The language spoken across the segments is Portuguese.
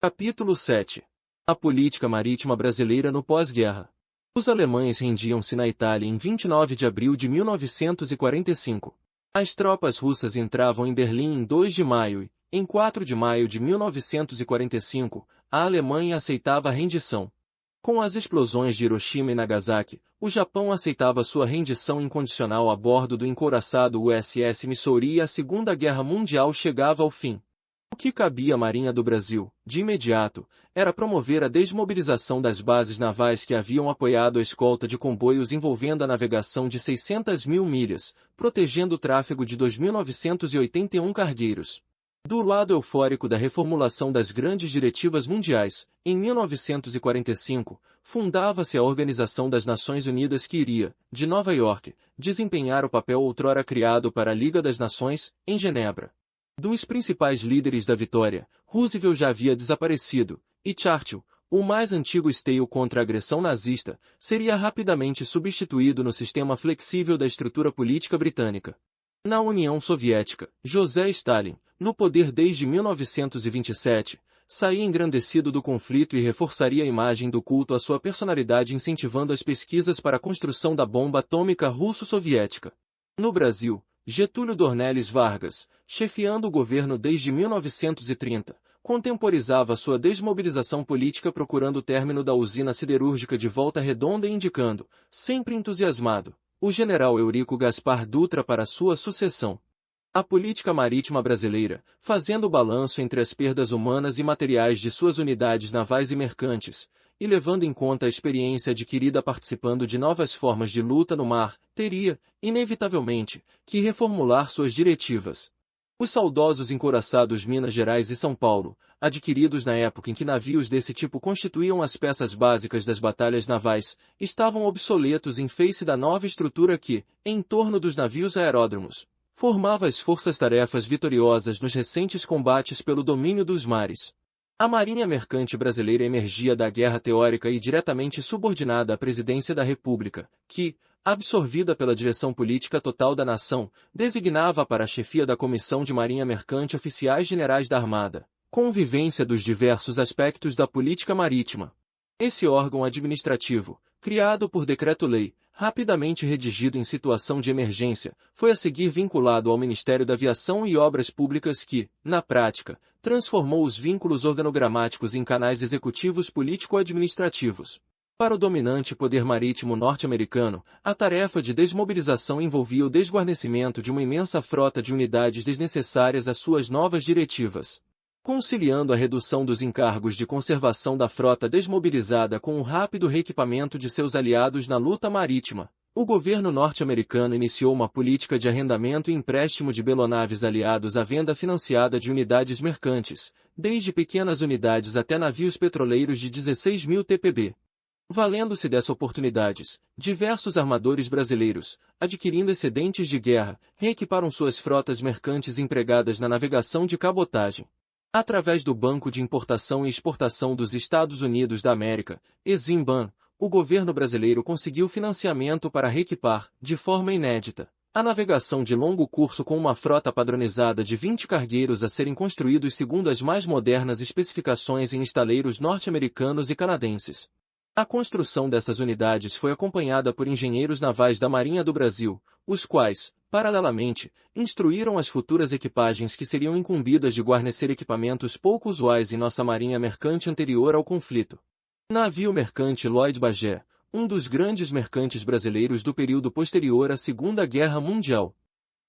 Capítulo 7. A política marítima brasileira no pós-guerra. Os alemães rendiam-se na Itália em 29 de abril de 1945. As tropas russas entravam em Berlim em 2 de maio e, em 4 de maio de 1945, a Alemanha aceitava a rendição. Com as explosões de Hiroshima e Nagasaki, o Japão aceitava sua rendição incondicional a bordo do encouraçado USS Missouri e a Segunda Guerra Mundial chegava ao fim. O que cabia à Marinha do Brasil, de imediato, era promover a desmobilização das bases navais que haviam apoiado a escolta de comboios envolvendo a navegação de 600 mil milhas, protegendo o tráfego de 2.981 cargueiros. Do lado eufórico da reformulação das grandes diretivas mundiais, em 1945, fundava-se a Organização das Nações Unidas que iria, de Nova York, desempenhar o papel outrora criado para a Liga das Nações, em Genebra. Dos principais líderes da vitória, Roosevelt já havia desaparecido, e Churchill, o mais antigo esteio contra a agressão nazista, seria rapidamente substituído no sistema flexível da estrutura política britânica. Na União Soviética, José Stalin, no poder desde 1927, saía engrandecido do conflito e reforçaria a imagem do culto à sua personalidade incentivando as pesquisas para a construção da bomba atômica russo-soviética. No Brasil, Getúlio Dornelles Vargas, chefiando o governo desde 1930, contemporizava sua desmobilização política procurando o término da usina siderúrgica de Volta Redonda e indicando, sempre entusiasmado, o general Eurico Gaspar Dutra para sua sucessão. A política marítima brasileira, fazendo o balanço entre as perdas humanas e materiais de suas unidades navais e mercantes, e levando em conta a experiência adquirida participando de novas formas de luta no mar, teria, inevitavelmente, que reformular suas diretivas. Os saudosos encouraçados Minas Gerais e São Paulo, adquiridos na época em que navios desse tipo constituíam as peças básicas das batalhas navais, estavam obsoletos em face da nova estrutura que, em torno dos navios aeródromos, formava as forças-tarefas vitoriosas nos recentes combates pelo domínio dos mares. A Marinha Mercante brasileira emergia da guerra teórica e diretamente subordinada à presidência da República, que, absorvida pela direção política total da nação, designava para a chefia da Comissão de Marinha Mercante oficiais generais da Armada, com vivência dos diversos aspectos da política marítima. Esse órgão administrativo, criado por decreto-lei, rapidamente redigido em situação de emergência, foi a seguir vinculado ao Ministério da Aviação e Obras Públicas que, na prática, transformou os vínculos organogramáticos em canais executivos político-administrativos. Para o dominante poder marítimo norte-americano, a tarefa de desmobilização envolvia o desguarnecimento de uma imensa frota de unidades desnecessárias às suas novas diretivas. Conciliando a redução dos encargos de conservação da frota desmobilizada com o rápido reequipamento de seus aliados na luta marítima, o governo norte-americano iniciou uma política de arrendamento e empréstimo de belonaves aliados à venda financiada de unidades mercantes, desde pequenas unidades até navios petroleiros de 16 mil TPB. Valendo-se dessas oportunidades, diversos armadores brasileiros, adquirindo excedentes de guerra, reequiparam suas frotas mercantes empregadas na navegação de cabotagem. Através do Banco de Importação e Exportação dos Estados Unidos da América, Exim-Ban, o governo brasileiro conseguiu financiamento para reequipar, de forma inédita, a navegação de longo curso com uma frota padronizada de 20 cargueiros a serem construídos segundo as mais modernas especificações em estaleiros norte-americanos e canadenses. A construção dessas unidades foi acompanhada por engenheiros navais da Marinha do Brasil, os quais, paralelamente, instruíram as futuras equipagens que seriam incumbidas de guarnecer equipamentos pouco usuais em nossa marinha mercante anterior ao conflito. Navio mercante Lloyd Bagé, um dos grandes mercantes brasileiros do período posterior à Segunda Guerra Mundial.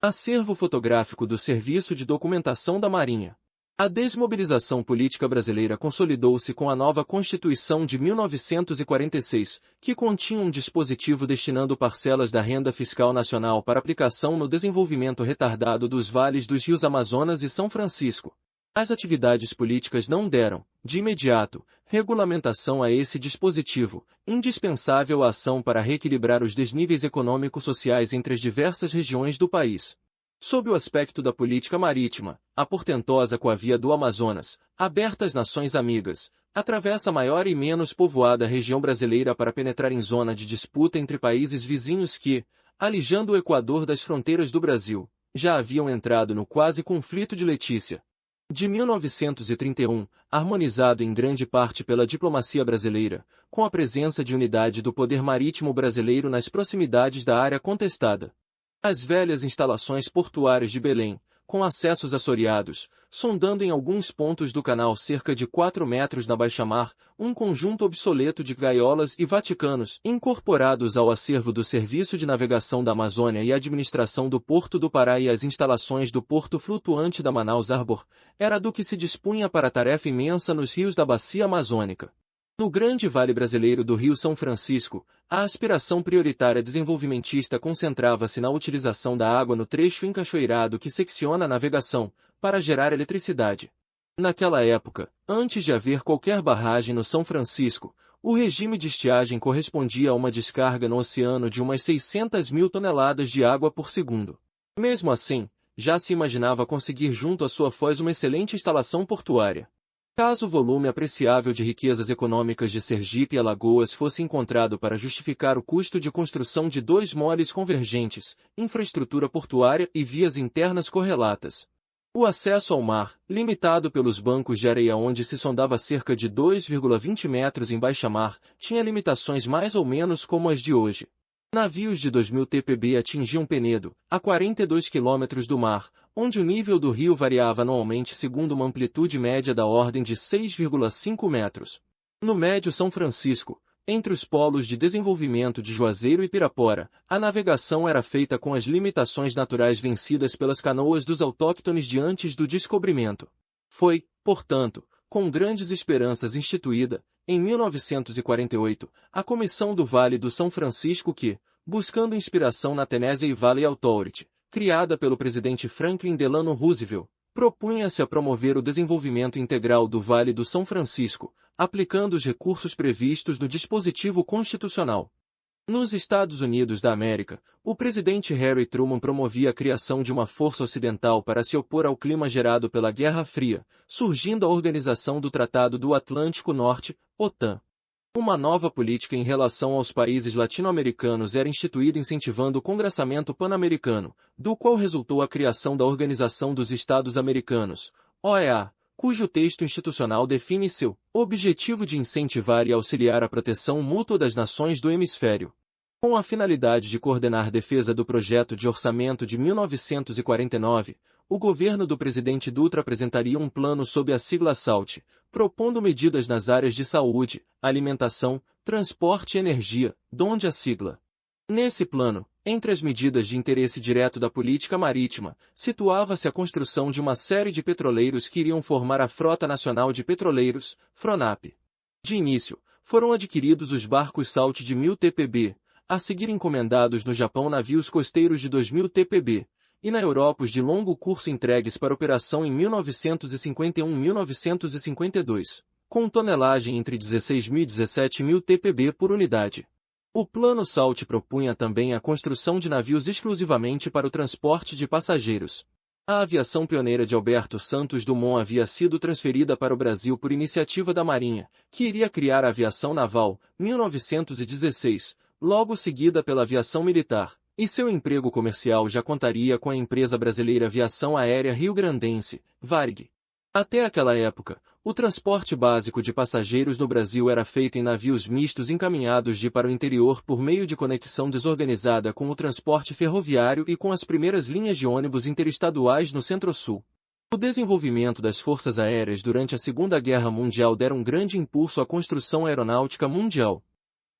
Acervo fotográfico do Serviço de Documentação da Marinha. A desmobilização política brasileira consolidou-se com a nova Constituição de 1946, que continha um dispositivo destinando parcelas da renda fiscal nacional para aplicação no desenvolvimento retardado dos vales dos rios Amazonas e São Francisco. As atividades políticas não deram, de imediato, regulamentação a esse dispositivo, indispensável à ação para reequilibrar os desníveis econômico-sociais entre as diversas regiões do país. Sob o aspecto da política marítima, a portentosa Coavia do Amazonas, aberta às nações amigas, atravessa a maior e menos povoada região brasileira para penetrar em zona de disputa entre países vizinhos que, alijando o Equador das fronteiras do Brasil, já haviam entrado no quase conflito de Letícia. De 1931, harmonizado em grande parte pela diplomacia brasileira, com a presença de unidade do poder marítimo brasileiro nas proximidades da área contestada. As velhas instalações portuárias de Belém, com acessos assoreados, sondando em alguns pontos do canal cerca de 4 metros na baixa-mar, um conjunto obsoleto de gaiolas e vaticanos incorporados ao acervo do Serviço de Navegação da Amazônia e Administração do Porto do Pará e as instalações do Porto Flutuante da Manaus Harbor, era do que se dispunha para a tarefa imensa nos rios da Bacia Amazônica. No grande vale brasileiro do Rio São Francisco, a aspiração prioritária desenvolvimentista concentrava-se na utilização da água no trecho encachoeirado que secciona a navegação, para gerar eletricidade. Naquela época, antes de haver qualquer barragem no São Francisco, o regime de estiagem correspondia a uma descarga no oceano de umas 600 mil toneladas de água por segundo. Mesmo assim, já se imaginava conseguir junto à sua foz uma excelente instalação portuária. Caso o volume apreciável de riquezas econômicas de Sergipe e Alagoas fosse encontrado para justificar o custo de construção de 2 moles convergentes, infraestrutura portuária e vias internas correlatas. O acesso ao mar, limitado pelos bancos de areia onde se sondava cerca de 2,20 metros em baixa-mar, tinha limitações mais ou menos como as de hoje. Navios de 2.000 TPB atingiam Penedo, a 42 quilômetros do mar, onde o nível do rio variava anualmente segundo uma amplitude média da ordem de 6,5 metros. No Médio São Francisco, entre os polos de desenvolvimento de Juazeiro e Pirapora, a navegação era feita com as limitações naturais vencidas pelas canoas dos autóctones de antes do descobrimento. Foi, portanto, com grandes esperanças instituída, em 1948, a Comissão do Vale do São Francisco que, buscando inspiração na Tennessee Valley Authority, criada pelo presidente Franklin Delano Roosevelt, propunha-se a promover o desenvolvimento integral do Vale do São Francisco, aplicando os recursos previstos no dispositivo constitucional. Nos Estados Unidos da América, o presidente Harry Truman promovia a criação de uma força ocidental para se opor ao clima gerado pela Guerra Fria, surgindo a Organização do Tratado do Atlântico Norte, OTAN. Uma nova política em relação aos países latino-americanos era instituída incentivando o Congraçamento Pan-Americano, do qual resultou a criação da Organização dos Estados Americanos, OEA, cujo texto institucional define seu objetivo de incentivar e auxiliar a proteção mútua das nações do hemisfério. Com a finalidade de coordenar a defesa do projeto de orçamento de 1949, o governo do presidente Dutra apresentaria um plano sob a sigla SALT, propondo medidas nas áreas de saúde, alimentação, transporte e energia, donde a sigla. Nesse plano, entre as medidas de interesse direto da política marítima, situava-se a construção de uma série de petroleiros que iriam formar a Frota Nacional de Petroleiros, FRONAP. De início, foram adquiridos os barcos SALT de 1.000 TPB, a seguir encomendados no Japão navios costeiros de 2.000 TPB, e na Europa os de longo curso entregues para operação em 1951 e 1952, com tonelagem entre 16.000 e 17.000 TPB por unidade. O Plano SALT propunha também a construção de navios exclusivamente para o transporte de passageiros. A aviação pioneira de Alberto Santos Dumont havia sido transferida para o Brasil por iniciativa da Marinha, que iria criar a aviação naval, 1916, logo seguida pela aviação militar, e seu emprego comercial já contaria com a empresa brasileira Aviação Aérea Rio-Grandense, VARG. Até aquela época, o transporte básico de passageiros no Brasil era feito em navios mistos encaminhados de para o interior por meio de conexão desorganizada com o transporte ferroviário e com as primeiras linhas de ônibus interestaduais no Centro-Sul. O desenvolvimento das forças aéreas durante a Segunda Guerra Mundial deram um grande impulso à construção aeronáutica mundial.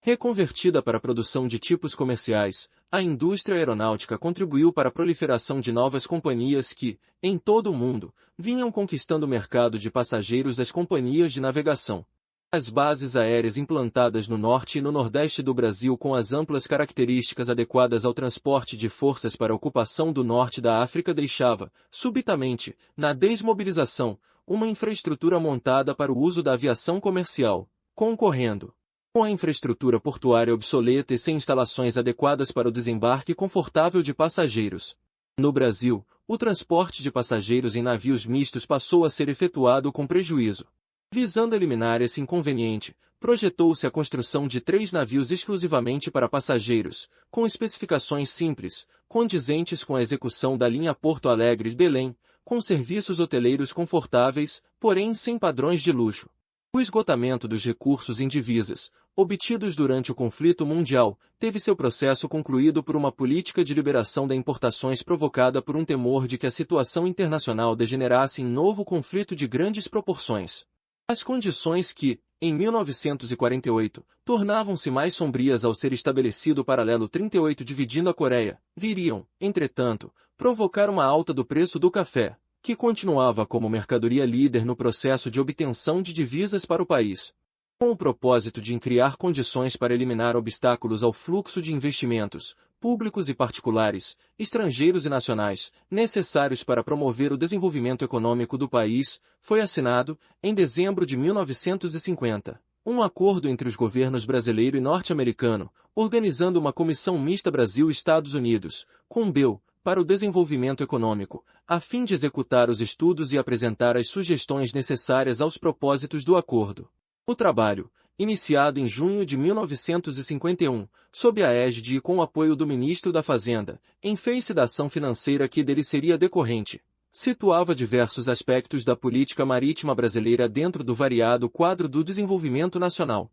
Reconvertida para a produção de tipos comerciais, a indústria aeronáutica contribuiu para a proliferação de novas companhias que, em todo o mundo, vinham conquistando o mercado de passageiros das companhias de navegação. As bases aéreas implantadas no norte e no nordeste do Brasil com as amplas características adequadas ao transporte de forças para a ocupação do norte da África deixava, subitamente, na desmobilização, uma infraestrutura montada para o uso da aviação comercial, concorrendo com a infraestrutura portuária obsoleta e sem instalações adequadas para o desembarque confortável de passageiros. No Brasil, o transporte de passageiros em navios mistos passou a ser efetuado com prejuízo. Visando eliminar esse inconveniente, projetou-se a construção de 3 navios exclusivamente para passageiros, com especificações simples, condizentes com a execução da linha Porto Alegre-Belém, com serviços hoteleiros confortáveis, porém sem padrões de luxo. O esgotamento dos recursos em divisas, obtidos durante o conflito mundial, teve seu processo concluído por uma política de liberação das importações provocada por um temor de que a situação internacional degenerasse em novo conflito de grandes proporções. As condições que, em 1948, tornavam-se mais sombrias ao ser estabelecido o paralelo 38 dividindo a Coreia, viriam, entretanto, provocar uma alta do preço do café, que continuava como mercadoria líder no processo de obtenção de divisas para o país. Com o propósito de criar condições para eliminar obstáculos ao fluxo de investimentos, públicos e particulares, estrangeiros e nacionais, necessários para promover o desenvolvimento econômico do país, foi assinado, em dezembro de 1950, um acordo entre os governos brasileiro e norte-americano, organizando uma comissão mista Brasil-Estados Unidos, CONBEU, para o desenvolvimento econômico, a fim de executar os estudos e apresentar as sugestões necessárias aos propósitos do acordo. O trabalho, iniciado em junho de 1951, sob a égide e com o apoio do ministro da Fazenda, em face da ação financeira que dele seria decorrente, situava diversos aspectos da política marítima brasileira dentro do variado quadro do desenvolvimento nacional.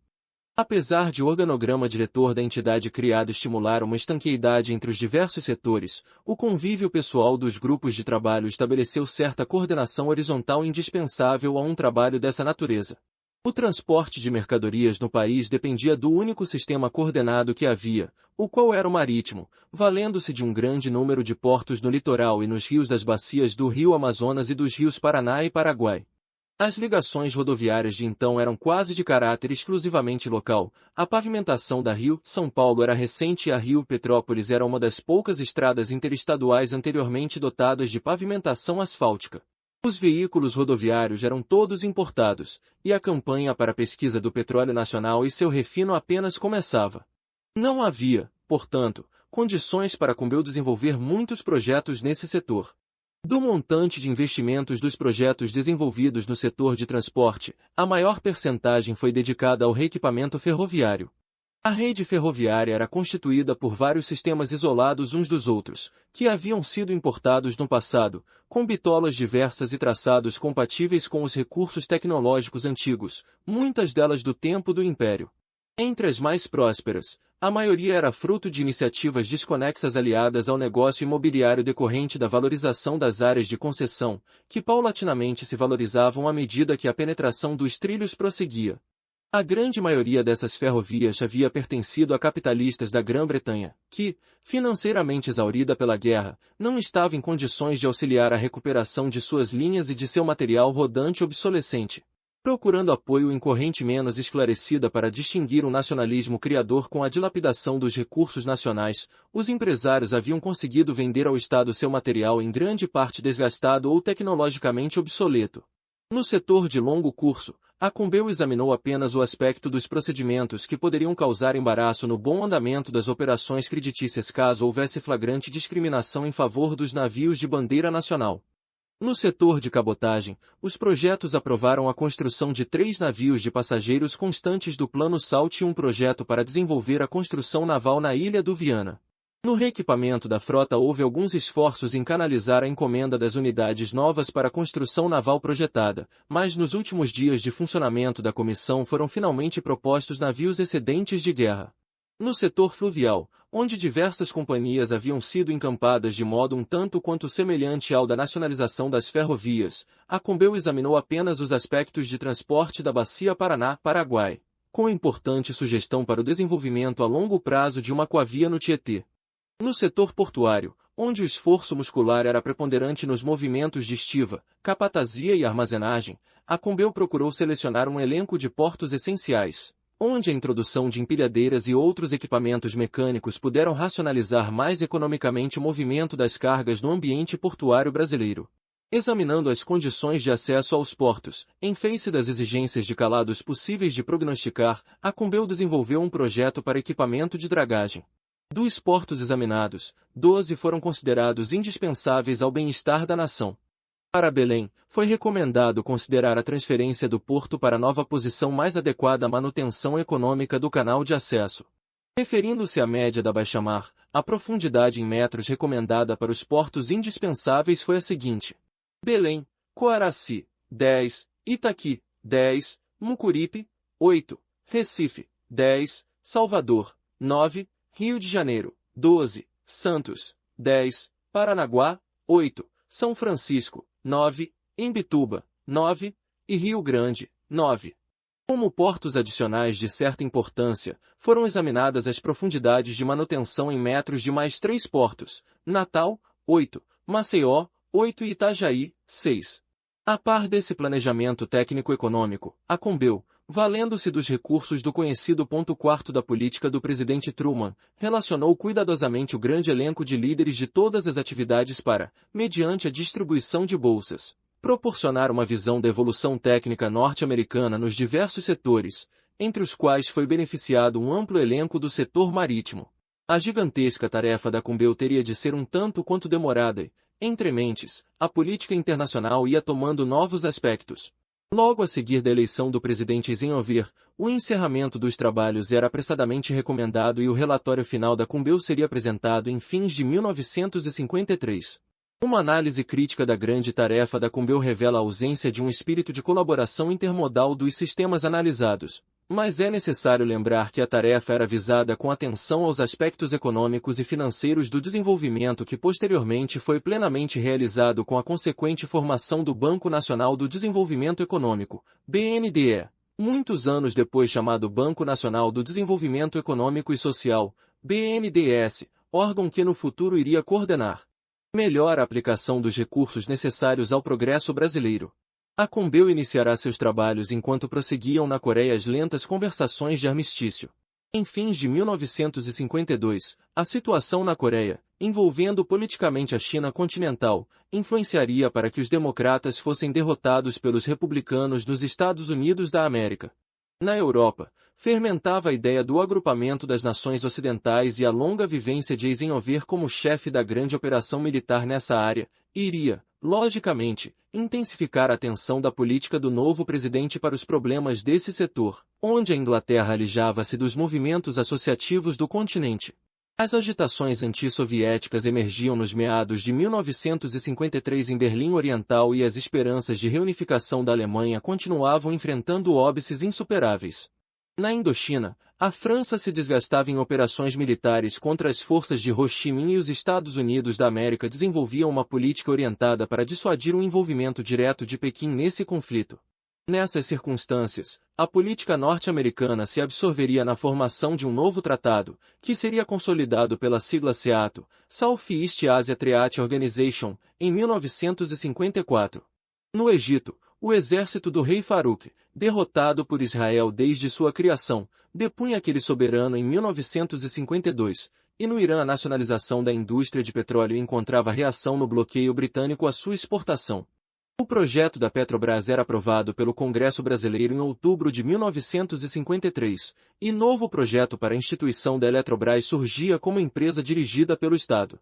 Apesar de o organograma diretor da entidade criado estimular uma estanqueidade entre os diversos setores, o convívio pessoal dos grupos de trabalho estabeleceu certa coordenação horizontal indispensável a um trabalho dessa natureza. O transporte de mercadorias no país dependia do único sistema coordenado que havia, o qual era o marítimo, valendo-se de um grande número de portos no litoral e nos rios das bacias do Rio Amazonas e dos rios Paraná e Paraguai. As ligações rodoviárias de então eram quase de caráter exclusivamente local, a pavimentação da Rio-São Paulo era recente e a Rio-Petrópolis era uma das poucas estradas interestaduais anteriormente dotadas de pavimentação asfáltica. Os veículos rodoviários eram todos importados, e a campanha para a pesquisa do petróleo nacional e seu refino apenas começava. Não havia, portanto, condições para a CONBEU desenvolver muitos projetos nesse setor. Do montante de investimentos dos projetos desenvolvidos no setor de transporte, a maior percentagem foi dedicada ao reequipamento ferroviário. A rede ferroviária era constituída por vários sistemas isolados uns dos outros, que haviam sido importados no passado, com bitolas diversas e traçados compatíveis com os recursos tecnológicos antigos, muitas delas do tempo do Império. Entre as mais prósperas, a maioria era fruto de iniciativas desconexas aliadas ao negócio imobiliário decorrente da valorização das áreas de concessão, que paulatinamente se valorizavam à medida que a penetração dos trilhos prosseguia. A grande maioria dessas ferrovias havia pertencido a capitalistas da Grã-Bretanha, que, financeiramente exaurida pela guerra, não estava em condições de auxiliar a recuperação de suas linhas e de seu material rodante obsolescente. Procurando apoio em corrente menos esclarecida para distinguir um nacionalismo criador com a dilapidação dos recursos nacionais, os empresários haviam conseguido vender ao Estado seu material em grande parte desgastado ou tecnologicamente obsoleto. No setor de longo curso, a CONBEU examinou apenas o aspecto dos procedimentos que poderiam causar embaraço no bom andamento das operações creditícias caso houvesse flagrante discriminação em favor dos navios de bandeira nacional. No setor de cabotagem, os projetos aprovaram a construção de 3 navios de passageiros constantes do Plano SALT e um projeto para desenvolver a construção naval na Ilha do Viana. No reequipamento da frota houve alguns esforços em canalizar a encomenda das unidades novas para a construção naval projetada, mas nos últimos dias de funcionamento da comissão foram finalmente propostos navios excedentes de guerra. No setor fluvial, onde diversas companhias haviam sido encampadas de modo um tanto quanto semelhante ao da nacionalização das ferrovias, a CONBEU examinou apenas os aspectos de transporte da Bacia Paraná-Paraguai, com importante sugestão para o desenvolvimento a longo prazo de uma aquavia no Tietê. No setor portuário, onde o esforço muscular era preponderante nos movimentos de estiva, capatazia e armazenagem, a CONBEU procurou selecionar um elenco de portos essenciais, onde a introdução de empilhadeiras e outros equipamentos mecânicos puderam racionalizar mais economicamente o movimento das cargas no ambiente portuário brasileiro. Examinando as condições de acesso aos portos, em face das exigências de calados possíveis de prognosticar, a CONBEU desenvolveu um projeto para equipamento de dragagem. Dos portos examinados, 12 foram considerados indispensáveis ao bem-estar da nação. Para Belém, foi recomendado considerar a transferência do porto para nova posição mais adequada à manutenção econômica do canal de acesso. Referindo-se à média da baixa-mar, a profundidade em metros recomendada para os portos indispensáveis foi a seguinte: Belém, Coaraci, 10, Itaqui, 10, Mucuripe, 8, Recife, 10, Salvador, 9, Rio de Janeiro, 12, Santos, 10, Paranaguá, 8, São Francisco, 9, Imbituba, 9, e Rio Grande, 9. Como portos adicionais de certa importância, foram examinadas as profundidades de manutenção em metros de mais 3 portos: Natal, 8, Maceió, 8 e Itajaí, 6. A par desse planejamento técnico-econômico, a Conbel, valendo-se dos recursos do conhecido ponto quarto da política do presidente Truman, relacionou cuidadosamente o grande elenco de líderes de todas as atividades para, mediante a distribuição de bolsas, proporcionar uma visão da evolução técnica norte-americana nos diversos setores, entre os quais foi beneficiado um amplo elenco do setor marítimo. A gigantesca tarefa da Conbel teria de ser um tanto quanto demorada e, entre mentes, a política internacional ia tomando novos aspectos. Logo a seguir da eleição do presidente Eisenhower, o encerramento dos trabalhos era apressadamente recomendado e o relatório final da Conbel seria apresentado em fins de 1953. Uma análise crítica da grande tarefa da Conbel revela a ausência de um espírito de colaboração intermodal dos sistemas analisados, mas é necessário lembrar que a tarefa era visada com atenção aos aspectos econômicos e financeiros do desenvolvimento que posteriormente foi plenamente realizado com a consequente formação do Banco Nacional do Desenvolvimento Econômico, BNDE, muitos anos depois chamado Banco Nacional do Desenvolvimento Econômico e Social, BNDES, órgão que no futuro iria coordenar melhor a aplicação dos recursos necessários ao progresso brasileiro. A Conbel iniciará seus trabalhos enquanto prosseguiam na Coreia as lentas conversações de armistício. Em fins de 1952, a situação na Coreia, envolvendo politicamente a China continental, influenciaria para que os democratas fossem derrotados pelos republicanos nos Estados Unidos da América. Na Europa, fermentava a ideia do agrupamento das nações ocidentais e a longa vivência de Eisenhower como chefe da grande operação militar nessa área, iria, logicamente, intensificar a atenção da política do novo presidente para os problemas desse setor, onde a Inglaterra alijava-se dos movimentos associativos do continente. As agitações antissoviéticas emergiam nos meados de 1953 em Berlim Oriental e as esperanças de reunificação da Alemanha continuavam enfrentando óbices insuperáveis. Na Indochina, a França se desgastava em operações militares contra as forças de Ho Chi Minh e os Estados Unidos da América desenvolviam uma política orientada para dissuadir o envolvimento direto de Pequim nesse conflito. Nessas circunstâncias, a política norte-americana se absorveria na formação de um novo tratado, que seria consolidado pela sigla SEATO, Southeast Asia Treaty Organization, em 1954. No Egito, o exército do rei Farouk, derrotado por Israel desde sua criação, depunha aquele soberano em 1952, e no Irã a nacionalização da indústria de petróleo encontrava reação no bloqueio britânico à sua exportação. O projeto da Petrobras era aprovado pelo Congresso Brasileiro em outubro de 1953, e novo projeto para a instituição da Eletrobras surgia como empresa dirigida pelo Estado.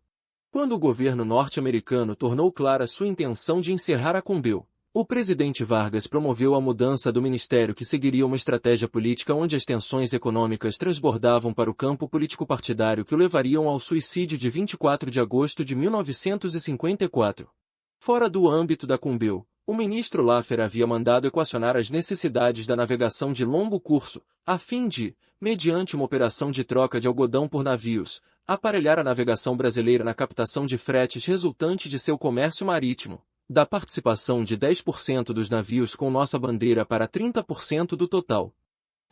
Quando o governo norte-americano tornou clara sua intenção de encerrar a Conbel, o presidente Vargas promoveu a mudança do ministério que seguiria uma estratégia política onde as tensões econômicas transbordavam para o campo político-partidário que o levariam ao suicídio de 24 de agosto de 1954. Fora do âmbito da Conbel, o ministro Laffer havia mandado equacionar as necessidades da navegação de longo curso, a fim de, mediante uma operação de troca de algodão por navios, aparelhar a navegação brasileira na captação de fretes resultante de seu comércio marítimo, da participação de 10% dos navios com nossa bandeira para 30% do total.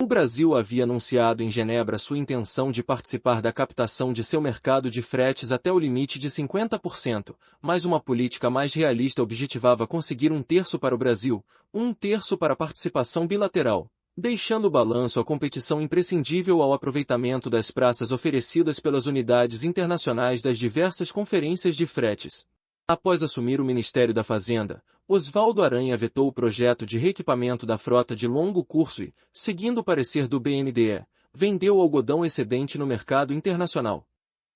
O Brasil havia anunciado em Genebra sua intenção de participar da captação de seu mercado de fretes até o limite de 50%, mas uma política mais realista objetivava conseguir 1/3 para o Brasil, 1/3 para a participação bilateral, deixando o balanço a competição imprescindível ao aproveitamento das praças oferecidas pelas unidades internacionais das diversas conferências de fretes. Após assumir o Ministério da Fazenda, Oswaldo Aranha vetou o projeto de reequipamento da frota de longo curso e, seguindo o parecer do BNDE, vendeu o algodão excedente no mercado internacional.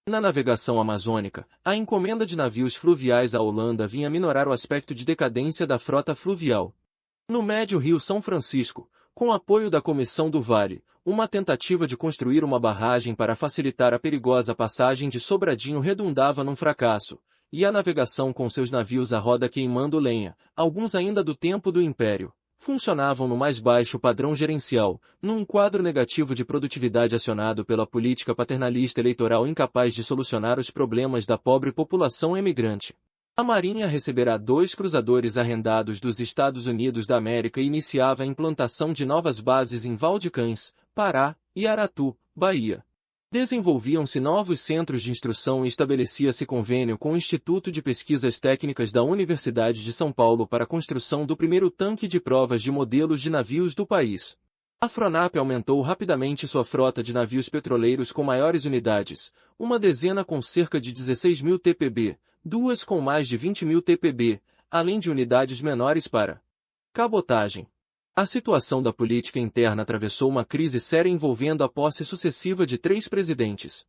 Na navegação amazônica, a encomenda de navios fluviais à Holanda vinha minorar o aspecto de decadência da frota fluvial. No médio Rio São Francisco, com apoio da Comissão do Vale, uma tentativa de construir uma barragem para facilitar a perigosa passagem de Sobradinho redundava num fracasso, e a navegação com seus navios à roda queimando lenha, alguns ainda do tempo do Império, funcionavam no mais baixo padrão gerencial, num quadro negativo de produtividade acionado pela política paternalista eleitoral incapaz de solucionar os problemas da pobre população emigrante. A Marinha receberá 2 cruzadores arrendados dos Estados Unidos da América e iniciava a implantação de novas bases em Valdecães, Pará, e Aratu, Bahia. Desenvolviam-se novos centros de instrução e estabelecia-se convênio com o Instituto de Pesquisas Técnicas da Universidade de São Paulo para a construção do primeiro tanque de provas de modelos de navios do país. A Fronap aumentou rapidamente sua frota de navios petroleiros com maiores unidades, uma dezena com cerca de 16.000 TPB, 2 com mais de 20.000 TPB, além de unidades menores para cabotagem. A situação da política interna atravessou uma crise séria envolvendo a posse sucessiva de 3 presidentes.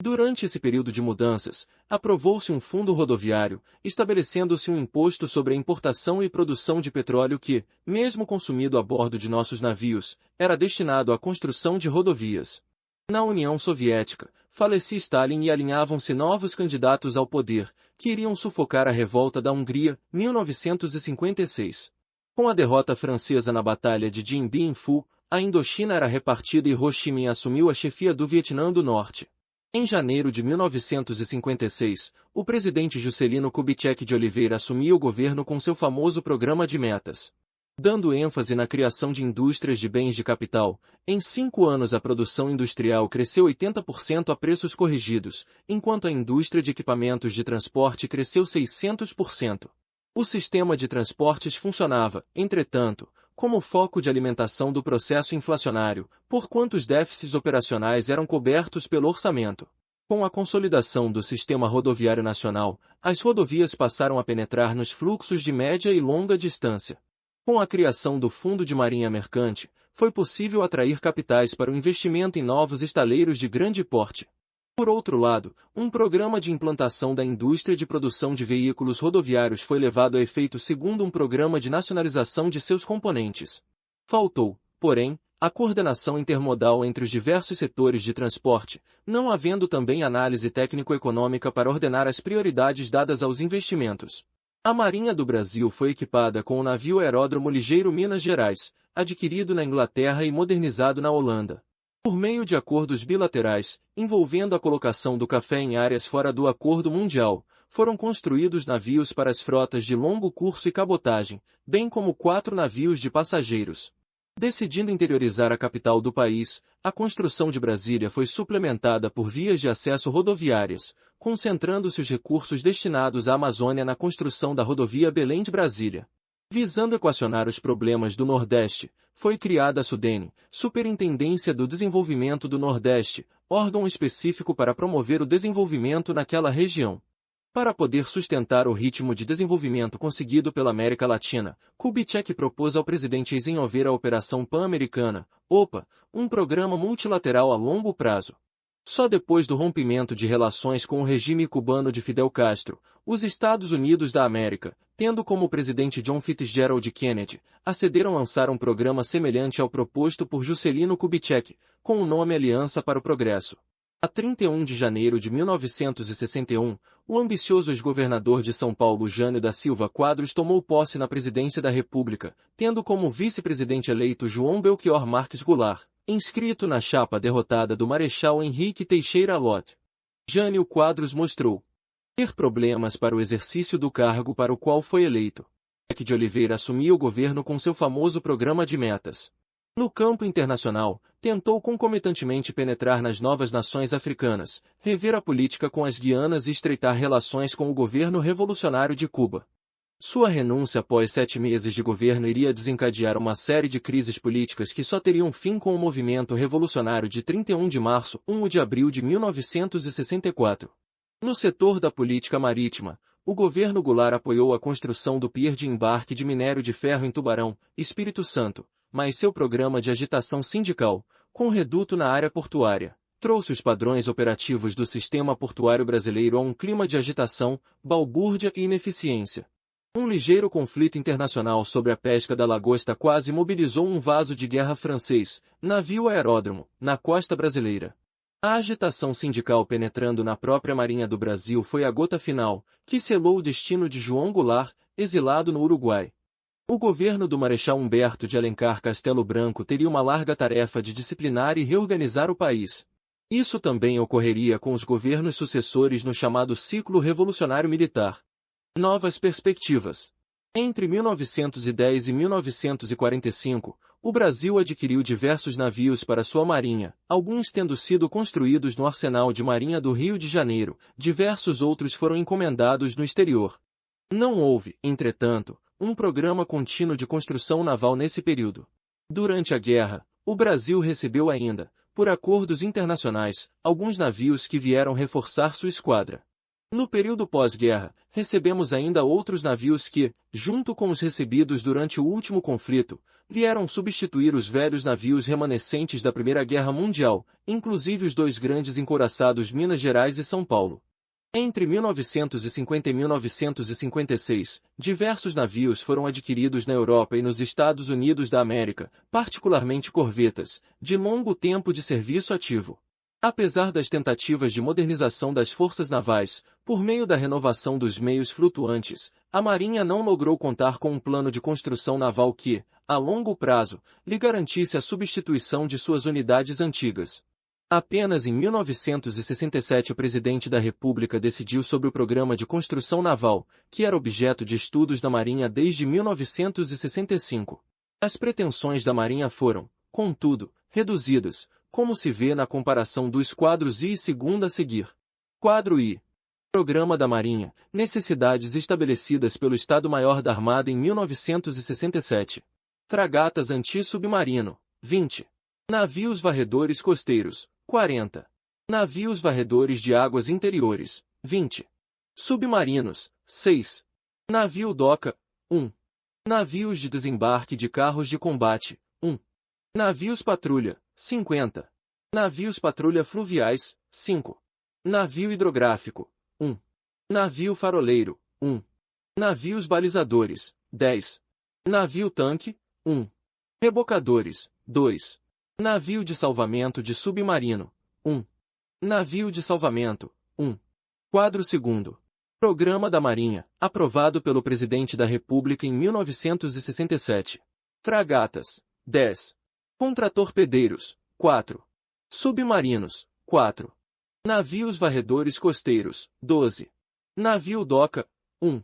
Durante esse período de mudanças, aprovou-se um fundo rodoviário, estabelecendo-se um imposto sobre a importação e produção de petróleo que, mesmo consumido a bordo de nossos navios, era destinado à construção de rodovias. Na União Soviética, falecia Stalin e alinhavam-se novos candidatos ao poder, que iriam sufocar a revolta da Hungria, 1956. Com a derrota francesa na Batalha de Dien Bien Phu, a Indochina era repartida e Ho Chi Minh assumiu a chefia do Vietnã do Norte. Em janeiro de 1956, o presidente Juscelino Kubitschek de Oliveira assumia o governo com seu famoso programa de metas. Dando ênfase na criação de indústrias de bens de capital, em 5 anos a produção industrial cresceu 80% a preços corrigidos, enquanto a indústria de equipamentos de transporte cresceu 600%. O sistema de transportes funcionava, entretanto, como foco de alimentação do processo inflacionário, porquanto os déficits operacionais eram cobertos pelo orçamento. Com a consolidação do sistema rodoviário nacional, as rodovias passaram a penetrar nos fluxos de média e longa distância. Com a criação do Fundo de Marinha Mercante, foi possível atrair capitais para o investimento em novos estaleiros de grande porte. Por outro lado, um programa de implantação da indústria de produção de veículos rodoviários foi levado a efeito segundo um programa de nacionalização de seus componentes. Faltou, porém, a coordenação intermodal entre os diversos setores de transporte, não havendo também análise técnico-econômica para ordenar as prioridades dadas aos investimentos. A Marinha do Brasil foi equipada com o navio aeródromo ligeiro Minas Gerais, adquirido na Inglaterra e modernizado na Holanda. Por meio de acordos bilaterais, envolvendo a colocação do café em áreas fora do Acordo Mundial, foram construídos navios para as frotas de longo curso e cabotagem, bem como 4 navios de passageiros. Decidindo interiorizar a capital do país, a construção de Brasília foi suplementada por vias de acesso rodoviárias, concentrando-se os recursos destinados à Amazônia na construção da rodovia Belém de Brasília. Visando equacionar os problemas do Nordeste, foi criada a SUDENE, Superintendência do Desenvolvimento do Nordeste, órgão específico para promover o desenvolvimento naquela região. Para poder sustentar o ritmo de desenvolvimento conseguido pela América Latina, Kubitschek propôs ao presidente Eisenhower a Operação Pan-Americana, OPA, um programa multilateral a longo prazo. Só depois do rompimento de relações com o regime cubano de Fidel Castro, os Estados Unidos da América, tendo como presidente John Fitzgerald Kennedy, acederam a lançar um programa semelhante ao proposto por Juscelino Kubitschek, com o nome Aliança para o Progresso. A 31 de janeiro de 1961, o ambicioso ex-governador de São Paulo Jânio da Silva Quadros tomou posse na presidência da República, tendo como vice-presidente eleito João Belchior Marques Goulart, inscrito na chapa derrotada do Marechal Henrique Teixeira Lott. Jânio Quadros mostrou ter problemas para o exercício do cargo para o qual foi eleito. De Oliveira assumia o governo com seu famoso programa de metas. No campo internacional, tentou concomitantemente penetrar nas novas nações africanas, rever a política com as Guianas e estreitar relações com o governo revolucionário de Cuba. Sua renúncia após 7 meses de governo iria desencadear uma série de crises políticas que só teriam fim com o movimento revolucionário de 31 de março a 1 de abril de 1964. No setor da política marítima, o governo Goulart apoiou a construção do pier de embarque de minério de ferro em Tubarão, Espírito Santo, mas seu programa de agitação sindical, com reduto na área portuária, trouxe os padrões operativos do sistema portuário brasileiro a um clima de agitação, balbúrdia e ineficiência. Um ligeiro conflito internacional sobre a pesca da lagosta quase mobilizou um vaso de guerra francês, navio aeródromo, na costa brasileira. A agitação sindical penetrando na própria Marinha do Brasil foi a gota final, que selou o destino de João Goulart, exilado no Uruguai. O governo do Marechal Humberto de Alencar Castelo Branco teria uma larga tarefa de disciplinar e reorganizar o país. Isso também ocorreria com os governos sucessores no chamado ciclo revolucionário militar. Novas perspectivas. Entre 1910 e 1945, o Brasil adquiriu diversos navios para sua marinha, alguns tendo sido construídos no Arsenal de Marinha do Rio de Janeiro, diversos outros foram encomendados no exterior. Não houve, entretanto, um programa contínuo de construção naval nesse período. Durante a guerra, o Brasil recebeu ainda, por acordos internacionais, alguns navios que vieram reforçar sua esquadra. No período pós-guerra, recebemos ainda outros navios que, junto com os recebidos durante o último conflito, vieram substituir os velhos navios remanescentes da Primeira Guerra Mundial, inclusive os dois grandes encouraçados Minas Gerais e São Paulo. Entre 1950 e 1956, diversos navios foram adquiridos na Europa e nos Estados Unidos da América, particularmente corvetas, de longo tempo de serviço ativo. Apesar das tentativas de modernização das forças navais, por meio da renovação dos meios flutuantes, a Marinha não logrou contar com um plano de construção naval que, a longo prazo, lhe garantisse a substituição de suas unidades antigas. Apenas em 1967 o presidente da República decidiu sobre o programa de construção naval, que era objeto de estudos da Marinha desde 1965. As pretensões da Marinha foram, contudo, reduzidas, como se vê na comparação dos quadros I e II a seguir. Quadro I. Programa da Marinha, necessidades estabelecidas pelo Estado-Maior da Armada em 1967. Fragatas anti-submarino, 20. Navios varredores costeiros, 40. Navios varredores de águas interiores, 20. Submarinos, 6. Navio doca, 1. Navios de desembarque de carros de combate, 1. Navios patrulha, 50. Navios patrulha fluviais, 5. Navio hidrográfico, 1. Navio faroleiro, 1. Navios balizadores, 10. Navio tanque, 1. Rebocadores, 2. Navio de salvamento de submarino, 1. Navio de salvamento, 1. Quadro 2º. Programa da Marinha, aprovado pelo Presidente da República em 1967. Fragatas, 10. Contratorpedeiros, 4. Submarinos, 4. Navios varredores costeiros, 12. Navio doca, 1.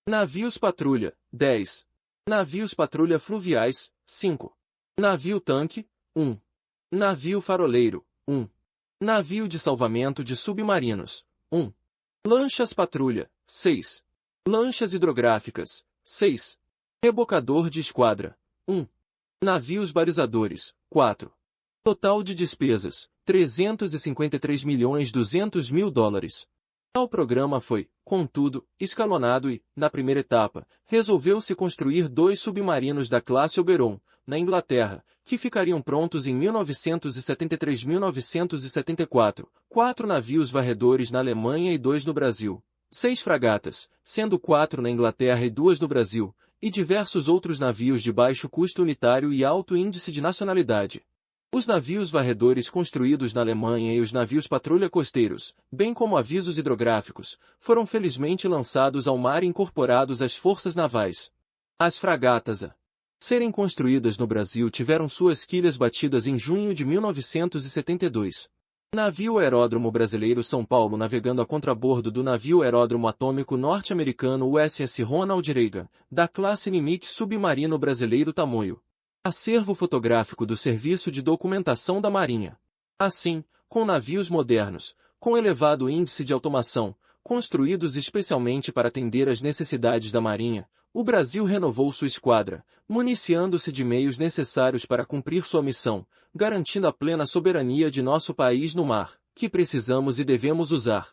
Navios patrulha, 10. Navios patrulha fluviais, 5. Navio tanque, 1. Navio faroleiro, 1. Navio de salvamento de submarinos, 1. Lanchas patrulha, 6. Lanchas hidrográficas, 6. Rebocador de esquadra, 1. Navios balizadores, 4. Total de despesas, 353.200.000 dólares. Tal programa foi, contudo, escalonado e, na primeira etapa, resolveu-se construir 2 submarinos da classe Oberon, na Inglaterra, que ficariam prontos em 1973-1974, 4 navios varredores na Alemanha e 2 no Brasil, 6 fragatas, sendo 4 na Inglaterra e 2 no Brasil, e diversos outros navios de baixo custo unitário e alto índice de nacionalidade. Os navios varredores construídos na Alemanha e os navios patrulha costeiros, bem como avisos hidrográficos, foram felizmente lançados ao mar e incorporados às forças navais. As fragatas a serem construídas no Brasil tiveram suas quilhas batidas em junho de 1972. Navio Aeródromo Brasileiro São Paulo navegando a contrabordo do navio aeródromo atômico norte-americano USS Ronald Reagan, da classe Nimitz submarino brasileiro Tamoio. Acervo fotográfico do Serviço de Documentação da Marinha. Assim, com navios modernos, com elevado índice de automação, construídos especialmente para atender às necessidades da Marinha, o Brasil renovou sua esquadra, municiando-se de meios necessários para cumprir sua missão, garantindo a plena soberania de nosso país no mar, que precisamos e devemos usar.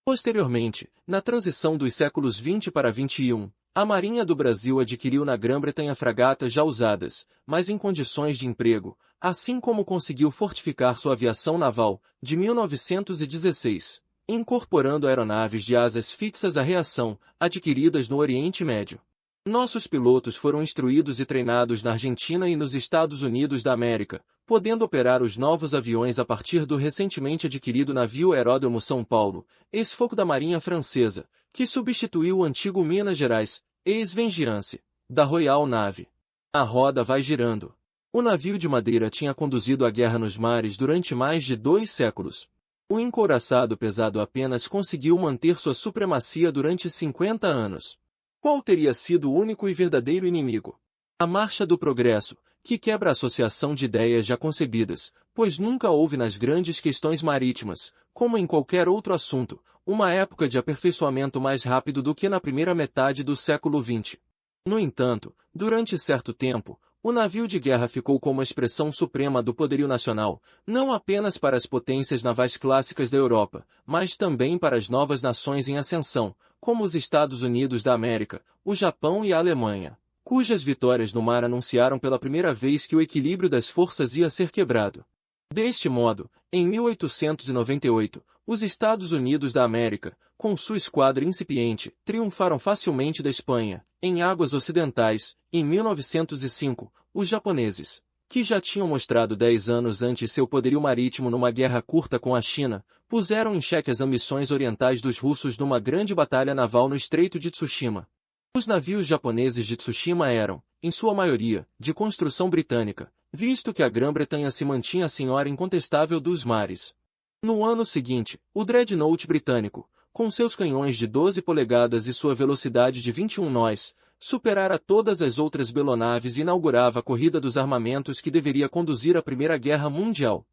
Posteriormente, na transição dos séculos XX para XXI, a Marinha do Brasil adquiriu na Grã-Bretanha fragatas já usadas, mas em condições de emprego, assim como conseguiu fortificar sua aviação naval, de 1916, incorporando aeronaves de asas fixas à reação, adquiridas no Oriente Médio. Nossos pilotos foram instruídos e treinados na Argentina e nos Estados Unidos da América, podendo operar os novos aviões a partir do recentemente adquirido navio Aeródromo São Paulo, ex-foco da Marinha Francesa, que substituiu o antigo Minas Gerais, ex-Vengeance, da Royal Navy. A roda vai girando. O navio de madeira tinha conduzido a guerra nos mares durante mais de 2 séculos. O encouraçado pesado apenas conseguiu manter sua supremacia durante 50 anos. Qual teria sido o único e verdadeiro inimigo? A marcha do progresso, que quebra a associação de ideias já concebidas, pois nunca houve nas grandes questões marítimas, como em qualquer outro assunto, uma época de aperfeiçoamento mais rápido do que na primeira metade do século XX. No entanto, durante certo tempo, o navio de guerra ficou como a expressão suprema do poderio nacional, não apenas para as potências navais clássicas da Europa, mas também para as novas nações em ascensão, como os Estados Unidos da América, o Japão e a Alemanha, cujas vitórias no mar anunciaram pela primeira vez que o equilíbrio das forças ia ser quebrado. Deste modo, em 1898, os Estados Unidos da América, com sua esquadra incipiente, triunfaram facilmente da Espanha, em águas ocidentais. Em 1905, os japoneses, que já tinham mostrado 10 anos antes seu poderio marítimo numa guerra curta com a China, puseram em xeque as ambições orientais dos russos numa grande batalha naval no Estreito de Tsushima. Os navios japoneses de Tsushima eram, em sua maioria, de construção britânica, visto que a Grã-Bretanha se mantinha a senhora incontestável dos mares. No ano seguinte, o Dreadnought britânico, com seus canhões de 12 polegadas e sua velocidade de 21 nós, superara todas as outras belonaves e inaugurava a corrida dos armamentos que deveria conduzir à Primeira Guerra Mundial.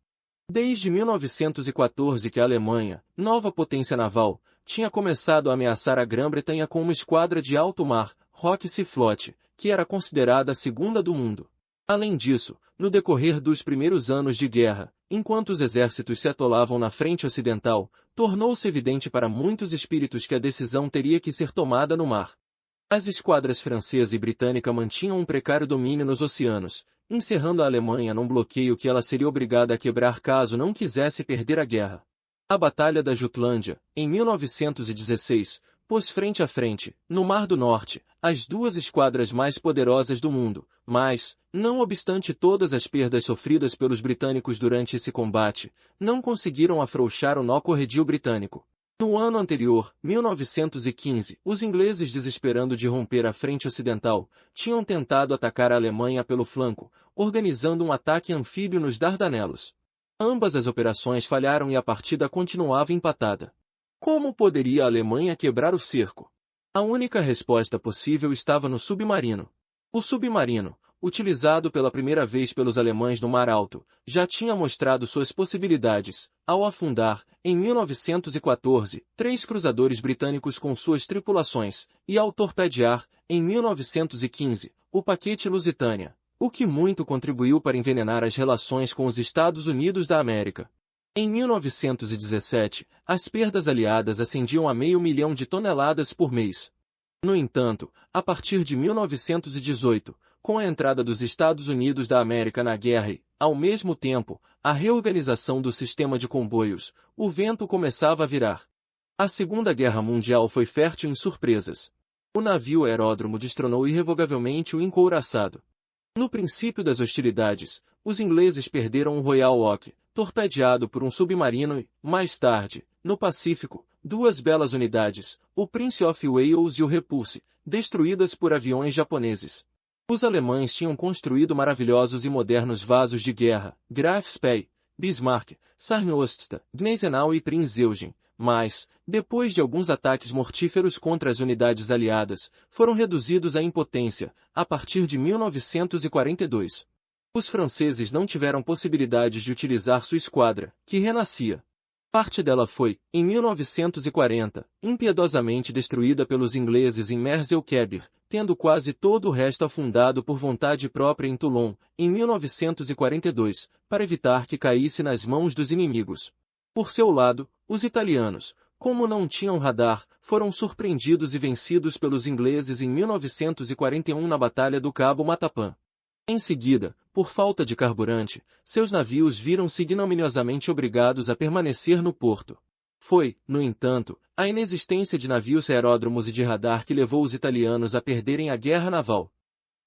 Desde 1914 que a Alemanha, nova potência naval, tinha começado a ameaçar a Grã-Bretanha com uma esquadra de alto mar, Rock Sea Flotte, que era considerada a segunda do mundo. Além disso, no decorrer dos primeiros anos de guerra, enquanto os exércitos se atolavam na frente ocidental, tornou-se evidente para muitos espíritos que a decisão teria que ser tomada no mar. As esquadras francesa e britânica mantinham um precário domínio nos oceanos, encerrando a Alemanha num bloqueio que ela seria obrigada a quebrar caso não quisesse perder a guerra. A Batalha da Jutlândia, em 1916, pôs frente a frente, no Mar do Norte, as duas esquadras mais poderosas do mundo, mas, não obstante todas as perdas sofridas pelos britânicos durante esse combate, não conseguiram afrouxar o nó corredio britânico. No ano anterior, 1915, os ingleses, desesperando de romper a frente ocidental, tinham tentado atacar a Alemanha pelo flanco, organizando um ataque anfíbio nos Dardanelos. Ambas as operações falharam e a partida continuava empatada. Como poderia a Alemanha quebrar o cerco? A única resposta possível estava no submarino. O submarino, utilizado pela primeira vez pelos alemães no Mar Alto, já tinha mostrado suas possibilidades, ao afundar, em 1914, 3 cruzadores britânicos com suas tripulações, e ao torpedear, em 1915, o paquete Lusitânia, o que muito contribuiu para envenenar as relações com os Estados Unidos da América. Em 1917, as perdas aliadas ascendiam a 500 mil de toneladas por mês. No entanto, a partir de 1918, com a entrada dos Estados Unidos da América na guerra e, ao mesmo tempo, a reorganização do sistema de comboios, o vento começava a virar. A Segunda Guerra Mundial foi fértil em surpresas. O navio aeródromo destronou irrevogavelmente o encouraçado. No princípio das hostilidades, os ingleses perderam o Royal Oak, torpedeado por um submarino e, mais tarde, no Pacífico, 2 belas unidades, o Prince of Wales e o Repulse, destruídas por aviões japoneses. Os alemães tinham construído maravilhosos e modernos vasos de guerra, Graf Spee, Bismarck, Sarnosta, Gneisenau e Prinz Eugen, mas, depois de alguns ataques mortíferos contra as unidades aliadas, foram reduzidos à impotência, a partir de 1942. Os franceses não tiveram possibilidades de utilizar sua esquadra, que renascia. Parte dela foi, em 1940, impiedosamente destruída pelos ingleses em Mers-el-Kébir, tendo quase todo o resto afundado por vontade própria em Toulon, em 1942, para evitar que caísse nas mãos dos inimigos. Por seu lado, os italianos, como não tinham radar, foram surpreendidos e vencidos pelos ingleses em 1941 na Batalha do Cabo Matapã. Em seguida, por falta de carburante, seus navios viram-se ignominiosamente obrigados a permanecer no porto. Foi, no entanto, a inexistência de navios aeródromos e de radar que levou os italianos a perderem a guerra naval.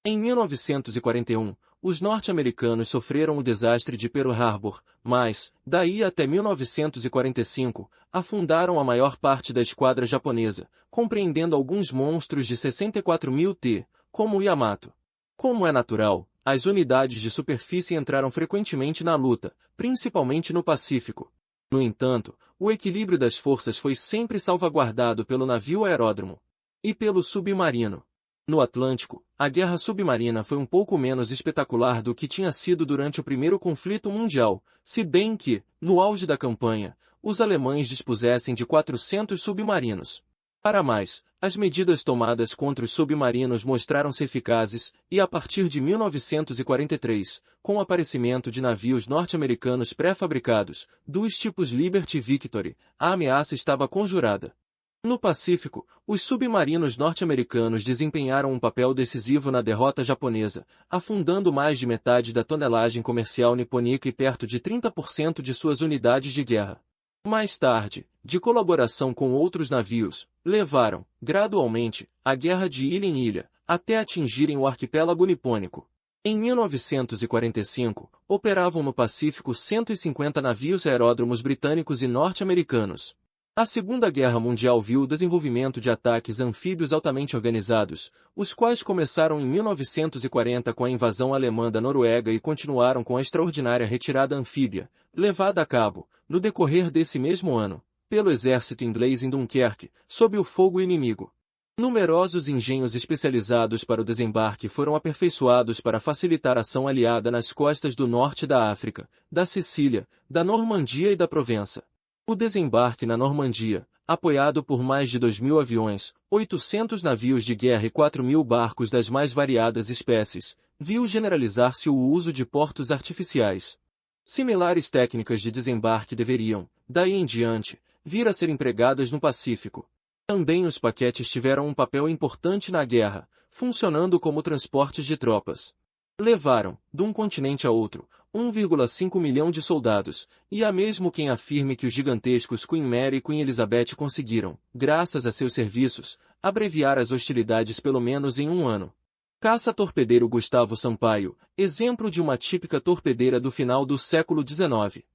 Em 1941, os norte-americanos sofreram o desastre de Pearl Harbor, mas, daí até 1945, afundaram a maior parte da esquadra japonesa, compreendendo alguns monstros de 64.000 t, como o Yamato. Como é natural, as unidades de superfície entraram frequentemente na luta, principalmente no Pacífico. No entanto, o equilíbrio das forças foi sempre salvaguardado pelo navio aeródromo e pelo submarino. No Atlântico, a guerra submarina foi um pouco menos espetacular do que tinha sido durante o primeiro conflito mundial, se bem que, no auge da campanha, os alemães dispusessem de 400 submarinos. Para mais, as medidas tomadas contra os submarinos mostraram-se eficazes, e a partir de 1943, com o aparecimento de navios norte-americanos pré-fabricados, dos tipos Liberty e Victory, a ameaça estava conjurada. No Pacífico, os submarinos norte-americanos desempenharam um papel decisivo na derrota japonesa, afundando mais de metade da tonelagem comercial nipônica e perto de 30% de suas unidades de guerra. Mais tarde, de colaboração com outros navios, levaram, gradualmente, a guerra de ilha em ilha, até atingirem o arquipélago nipônico. Em 1945, operavam no Pacífico 150 navios aeródromos britânicos e norte-americanos. A Segunda Guerra Mundial viu o desenvolvimento de ataques anfíbios altamente organizados, os quais começaram em 1940 com a invasão alemã da Noruega e continuaram com a extraordinária retirada anfíbia, levada a cabo, no decorrer desse mesmo ano, pelo exército inglês em Dunkerque, sob o fogo inimigo. Numerosos engenhos especializados para o desembarque foram aperfeiçoados para facilitar a ação aliada nas costas do norte da África, da Sicília, da Normandia e da Provença. O desembarque na Normandia, apoiado por mais de 2.000 aviões, 800 navios de guerra e 4.000 barcos das mais variadas espécies, viu generalizar-se o uso de portos artificiais. Similares técnicas de desembarque deveriam, daí em diante, vir a ser empregadas no Pacífico. Também os paquetes tiveram um papel importante na guerra, funcionando como transportes de tropas. Levaram, de um continente a outro, 1,5 milhão de soldados, e há mesmo quem afirme que os gigantescos Queen Mary e Queen Elizabeth conseguiram, graças a seus serviços, abreviar as hostilidades pelo menos em um ano. Caça-torpedeiro Gustavo Sampaio, exemplo de uma típica torpedeira do final do século XIX.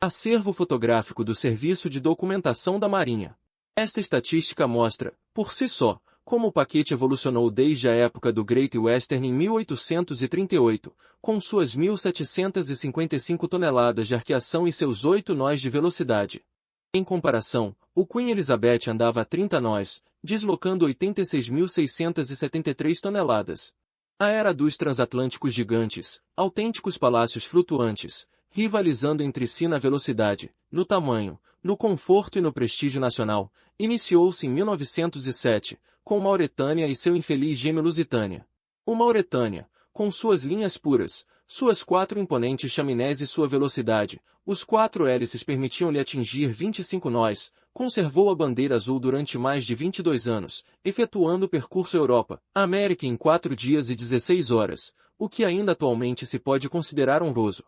Acervo fotográfico do Serviço de Documentação da Marinha. Esta estatística mostra, por si só, como o paquete evolucionou desde a época do Great Western em 1838, com suas 1.755 toneladas de arqueação e seus 8 nós de velocidade. Em comparação, o Queen Elizabeth andava a 30 nós, deslocando 86.673 toneladas. A era dos transatlânticos gigantes, autênticos palácios flutuantes, rivalizando entre si na velocidade, no tamanho, no conforto e no prestígio nacional, iniciou-se em 1907, com Mauretânia e seu infeliz gêmeo Lusitânia. O Mauretânia, com suas linhas puras, suas 4 imponentes chaminés e sua velocidade, os 4 hélices permitiam-lhe atingir 25 nós, conservou a bandeira azul durante mais de 22 anos, efetuando o percurso Europa-América em 4 dias e 16 horas, o que ainda atualmente se pode considerar honroso.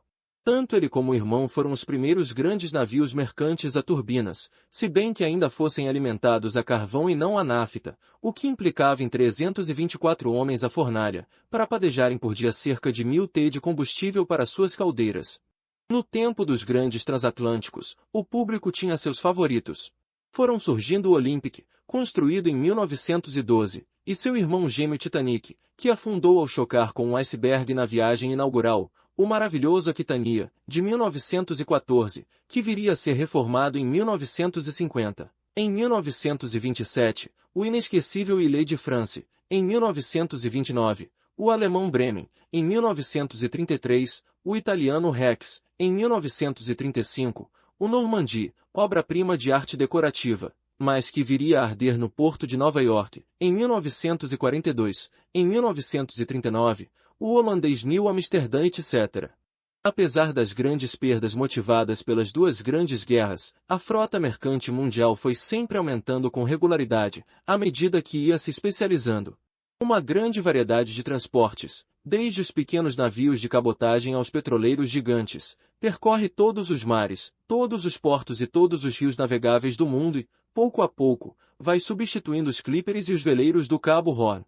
Tanto ele como o irmão foram os primeiros grandes navios mercantes a turbinas, se bem que ainda fossem alimentados a carvão e não a nafta, o que implicava em 324 homens à fornalha, para padejarem por dia cerca de 1.000 t de combustível para suas caldeiras. No tempo dos grandes transatlânticos, o público tinha seus favoritos. Foram surgindo o Olympic, construído em 1912, e seu irmão gêmeo Titanic, que afundou ao chocar com um iceberg na viagem inaugural, o maravilhoso Aquitania, de 1914, que viria a ser reformado em 1950. Em 1927, o inesquecível Ile de France. Em 1929, o alemão Bremen. Em 1933, o italiano Rex. Em 1935, o Normandie, obra-prima de arte decorativa, mas que viria a arder no porto de Nova York. Em 1942, em 1939, o holandês Nieuw Amsterdã, etc. Apesar das grandes perdas motivadas pelas duas grandes guerras, a frota mercante mundial foi sempre aumentando com regularidade, à medida que ia se especializando. Uma grande variedade de transportes, Desde os pequenos navios de cabotagem aos petroleiros gigantes, percorre todos os mares, todos os portos e todos os rios navegáveis do mundo e, pouco a pouco, vai substituindo os clíperes e os veleiros do Cabo Horn.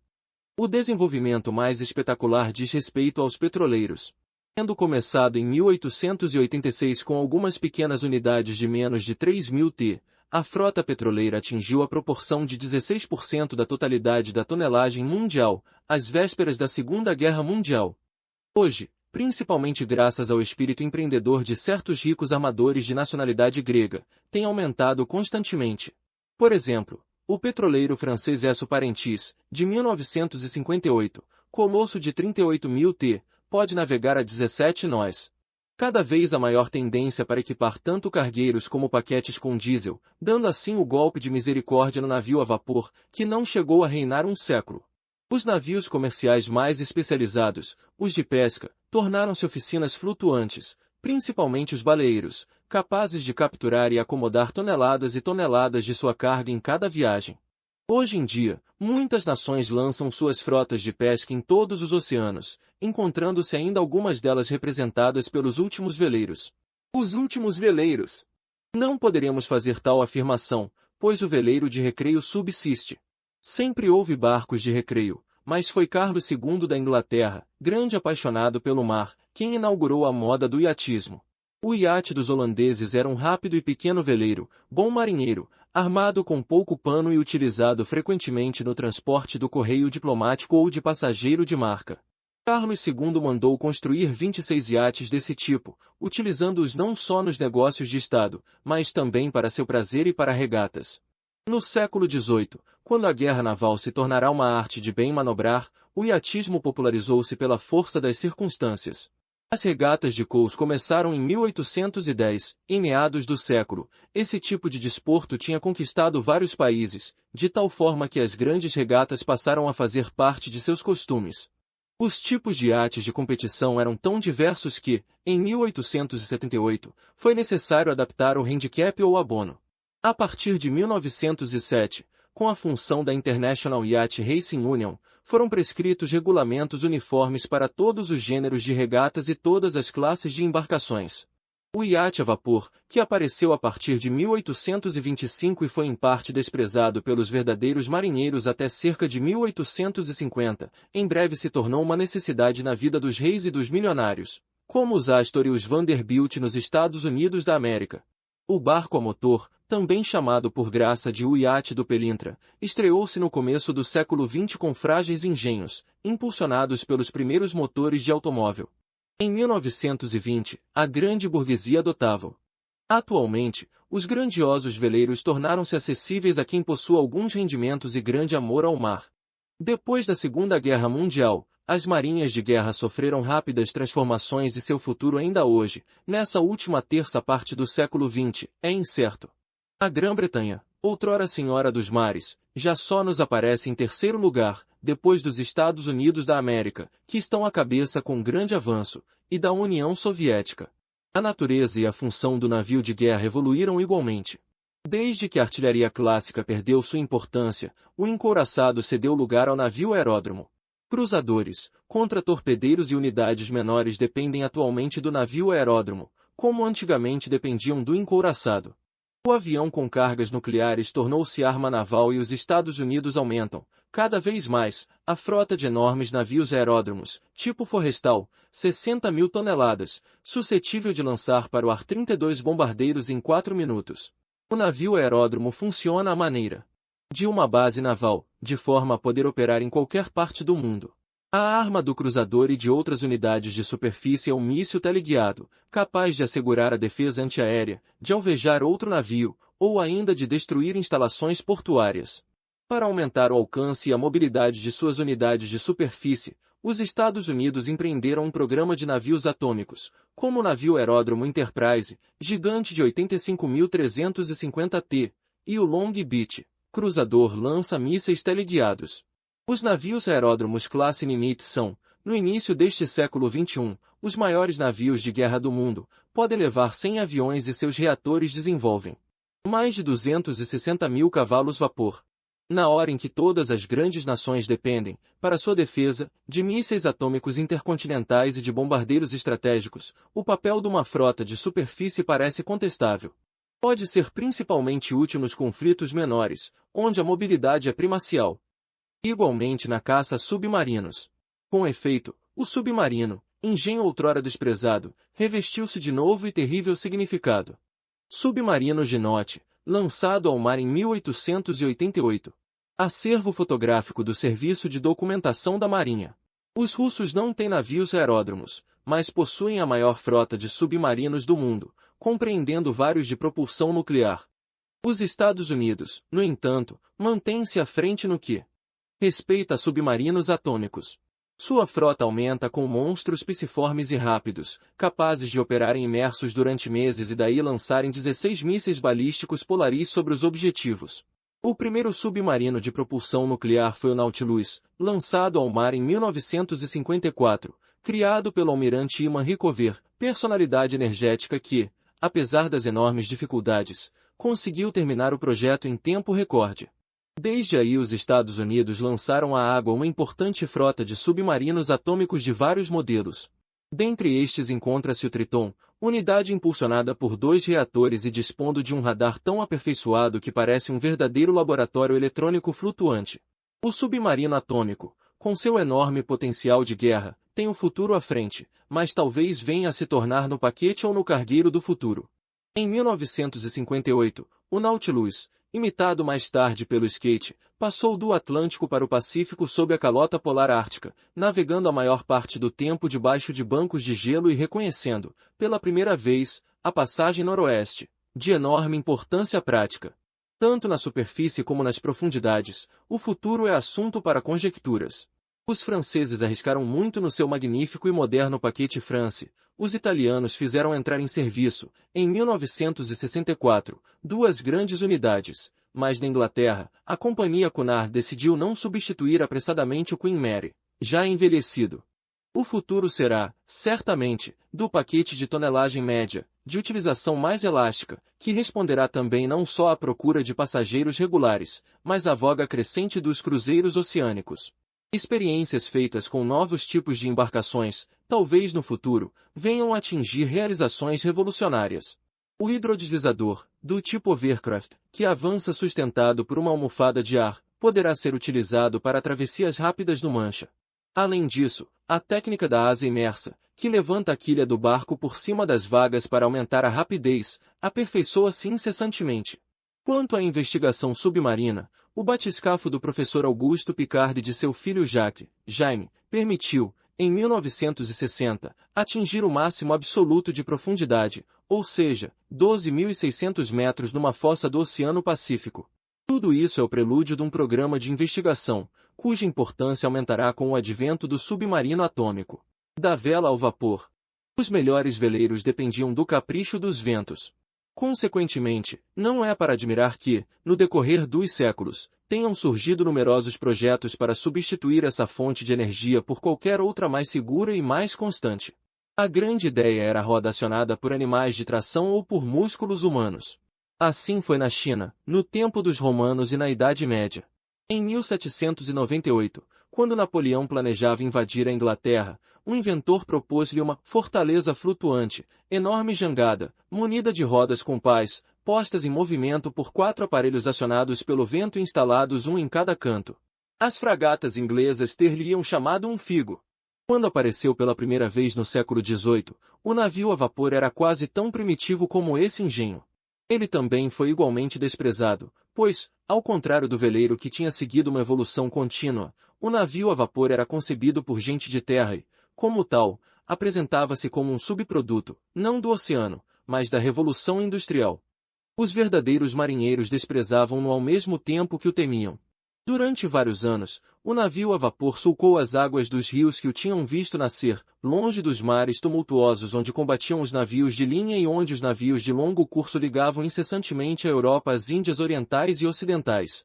O desenvolvimento mais espetacular diz respeito aos petroleiros. Tendo começado em 1886 com algumas pequenas unidades de menos de 3.000 t, a frota petroleira atingiu a proporção de 16% da totalidade da tonelagem mundial, às vésperas da Segunda Guerra Mundial. Hoje, principalmente graças ao espírito empreendedor de certos ricos armadores de nacionalidade grega, tem aumentado constantemente. Por exemplo, o petroleiro francês Esso Parentis, de 1958, colosso de 38.000 t, pode navegar a 17 nós. Cada vez a maior tendência para equipar tanto cargueiros como paquetes com diesel, dando assim o golpe de misericórdia no navio a vapor, que não chegou a reinar um século. Os navios comerciais mais especializados, os de pesca, tornaram-se oficinas flutuantes, principalmente os baleeiros, capazes de capturar e acomodar toneladas e toneladas de sua carga em cada viagem. Hoje em dia, muitas nações lançam suas frotas de pesca em todos os oceanos, encontrando-se ainda algumas delas representadas pelos últimos veleiros. Os últimos veleiros! Não poderemos fazer tal afirmação, pois o veleiro de recreio subsiste. Sempre houve barcos de recreio, mas foi Carlos II da Inglaterra, grande apaixonado pelo mar, quem inaugurou a moda do iatismo. O iate dos holandeses era um rápido e pequeno veleiro, bom marinheiro, armado com pouco pano e utilizado frequentemente no transporte do correio diplomático ou de passageiro de marca. Carlos II mandou construir 26 iates desse tipo, utilizando-os não só nos negócios de Estado, mas também para seu prazer e para regatas. No século XVIII, quando a guerra naval se tornará uma arte de bem manobrar, o iatismo popularizou-se pela força das circunstâncias. As regatas de Cowes começaram em 1810, em meados do século. Esse tipo de desporto tinha conquistado vários países, de tal forma que as grandes regatas passaram a fazer parte de seus costumes. Os tipos de iates de competição eram tão diversos que, em 1878, foi necessário adaptar o handicap ou abono. A partir de 1907, com a função da International Yacht Racing Union, foram prescritos regulamentos uniformes para todos os gêneros de regatas e todas as classes de embarcações. O iate a vapor, que apareceu a partir de 1825 e foi em parte desprezado pelos verdadeiros marinheiros até cerca de 1850, em breve se tornou uma necessidade na vida dos reis e dos milionários, como os Astor e os Vanderbilt nos Estados Unidos da América. O barco a motor, também chamado por graça de o iate do Pelintra, estreou-se no começo do século XX com frágeis engenhos, impulsionados pelos primeiros motores de automóvel. Em 1920, a grande burguesia adotava-o. Atualmente, os grandiosos veleiros tornaram-se acessíveis a quem possui alguns rendimentos e grande amor ao mar. Depois da Segunda Guerra Mundial, as marinhas de guerra sofreram rápidas transformações e seu futuro ainda hoje, nessa última terça parte do século XX, é incerto. A Grã-Bretanha, outrora senhora dos mares, já só nos aparece em terceiro lugar, depois dos Estados Unidos da América, que estão à cabeça com grande avanço, e da União Soviética. A natureza e a função do navio de guerra evoluíram igualmente. Desde que a artilharia clássica perdeu sua importância, o encouraçado cedeu lugar ao navio aeródromo. Cruzadores, contra-torpedeiros e unidades menores dependem atualmente do navio aeródromo, como antigamente dependiam do encouraçado. O avião com cargas nucleares tornou-se arma naval e os Estados Unidos aumentam, cada vez mais, a frota de enormes navios aeródromos, tipo Forrestal, 60.000 toneladas, suscetível de lançar para o ar 32 bombardeiros em 4 minutos. O navio aeródromo funciona à maneira de uma base naval, de forma a poder operar em qualquer parte do mundo. A arma do cruzador e de outras unidades de superfície é um míssil teleguiado, capaz de assegurar a defesa antiaérea, de alvejar outro navio, ou ainda de destruir instalações portuárias. Para aumentar o alcance e a mobilidade de suas unidades de superfície, os Estados Unidos empreenderam um programa de navios atômicos, como o navio aeródromo Enterprise, gigante de 85.350 t, e o Long Beach, cruzador lança-mísseis teleguiados. Os navios aeródromos classe Nimitz são, no início deste século XXI, os maiores navios de guerra do mundo, podem levar 100 aviões e seus reatores desenvolvem mais de 260.000 cavalos vapor. Na hora em que todas as grandes nações dependem, para sua defesa, de mísseis atômicos intercontinentais e de bombardeiros estratégicos, o papel de uma frota de superfície parece contestável. Pode ser principalmente útil nos conflitos menores, onde a mobilidade é primacial. Igualmente na caça a submarinos. Com efeito, o submarino, engenho outrora desprezado, revestiu-se de novo e terrível significado. Submarino Ginote, lançado ao mar em 1888. Acervo fotográfico do Serviço de Documentação da Marinha. Os russos não têm navios aeródromos, mas possuem a maior frota de submarinos do mundo, compreendendo vários de propulsão nuclear. Os Estados Unidos, no entanto, mantêm-se à frente no que respeita a submarinos atômicos. Sua frota aumenta com monstros pisciformes e rápidos, capazes de operarem imersos durante meses e daí lançarem 16 mísseis balísticos Polaris sobre os objetivos. O primeiro submarino de propulsão nuclear foi o Nautilus, lançado ao mar em 1954, criado pelo almirante Iman Rickover, personalidade energética que, apesar das enormes dificuldades, conseguiu terminar o projeto em tempo recorde. Desde aí os Estados Unidos lançaram à água uma importante frota de submarinos atômicos de vários modelos. Dentre estes encontra-se o Triton, unidade impulsionada por 2 reatores e dispondo de um radar tão aperfeiçoado que parece um verdadeiro laboratório eletrônico flutuante. O submarino atômico, com seu enorme potencial de guerra, tem o futuro à frente, mas talvez venha a se tornar no paquete ou no cargueiro do futuro. Em 1958, o Nautilus, imitado mais tarde pelo Skate, passou do Atlântico para o Pacífico sob a calota polar ártica, navegando a maior parte do tempo debaixo de bancos de gelo e reconhecendo, pela primeira vez, a passagem noroeste, de enorme importância prática. Tanto na superfície como nas profundidades, o futuro é assunto para conjecturas. Os franceses arriscaram muito no seu magnífico e moderno Paquete France. Os italianos fizeram entrar em serviço, em 1964, 2 grandes unidades, mas na Inglaterra, a Companhia Cunard decidiu não substituir apressadamente o Queen Mary, já envelhecido. O futuro será, certamente, do paquete de tonelagem média, de utilização mais elástica, que responderá também não só à procura de passageiros regulares, mas à voga crescente dos cruzeiros oceânicos. Experiências feitas com novos tipos de embarcações, talvez no futuro, venham a atingir realizações revolucionárias. O hidrodeslizador, do tipo Overcraft, que avança sustentado por uma almofada de ar, poderá ser utilizado para travessias rápidas no Mancha. Além disso, a técnica da asa imersa, que levanta a quilha do barco por cima das vagas para aumentar a rapidez, aperfeiçoa-se incessantemente. Quanto à investigação submarina, o batiscafo do professor Augusto Piccard e de seu filho Jaime, permitiu, em 1960, atingir o máximo absoluto de profundidade, ou seja, 12.600 metros numa fossa do Oceano Pacífico. Tudo isso é o prelúdio de um programa de investigação, cuja importância aumentará com o advento do submarino atômico. Da vela ao vapor. Os melhores veleiros dependiam do capricho dos ventos. Consequentemente, não é para admirar que, no decorrer dos séculos, tenham surgido numerosos projetos para substituir essa fonte de energia por qualquer outra mais segura e mais constante. A grande ideia era a roda acionada por animais de tração ou por músculos humanos. Assim foi na China, no tempo dos romanos e na Idade Média. Em 1798, quando Napoleão planejava invadir a Inglaterra, um inventor propôs-lhe uma fortaleza flutuante, enorme jangada, munida de rodas com pás, postas em movimento por 4 aparelhos acionados pelo vento instalados um em cada canto. As fragatas inglesas ter-lhe-iam chamado um figo. Quando apareceu pela primeira vez no século XVIII, o navio a vapor era quase tão primitivo como esse engenho. Ele também foi igualmente desprezado, pois, ao contrário do veleiro que tinha seguido uma evolução contínua, o navio a vapor era concebido por gente de terra e, como tal, apresentava-se como um subproduto, não do oceano, mas da revolução industrial. Os verdadeiros marinheiros desprezavam-no ao mesmo tempo que o temiam. Durante vários anos, o navio a vapor sulcou as águas dos rios que o tinham visto nascer, longe dos mares tumultuosos onde combatiam os navios de linha e onde os navios de longo curso ligavam incessantemente a Europa às Índias Orientais e Ocidentais.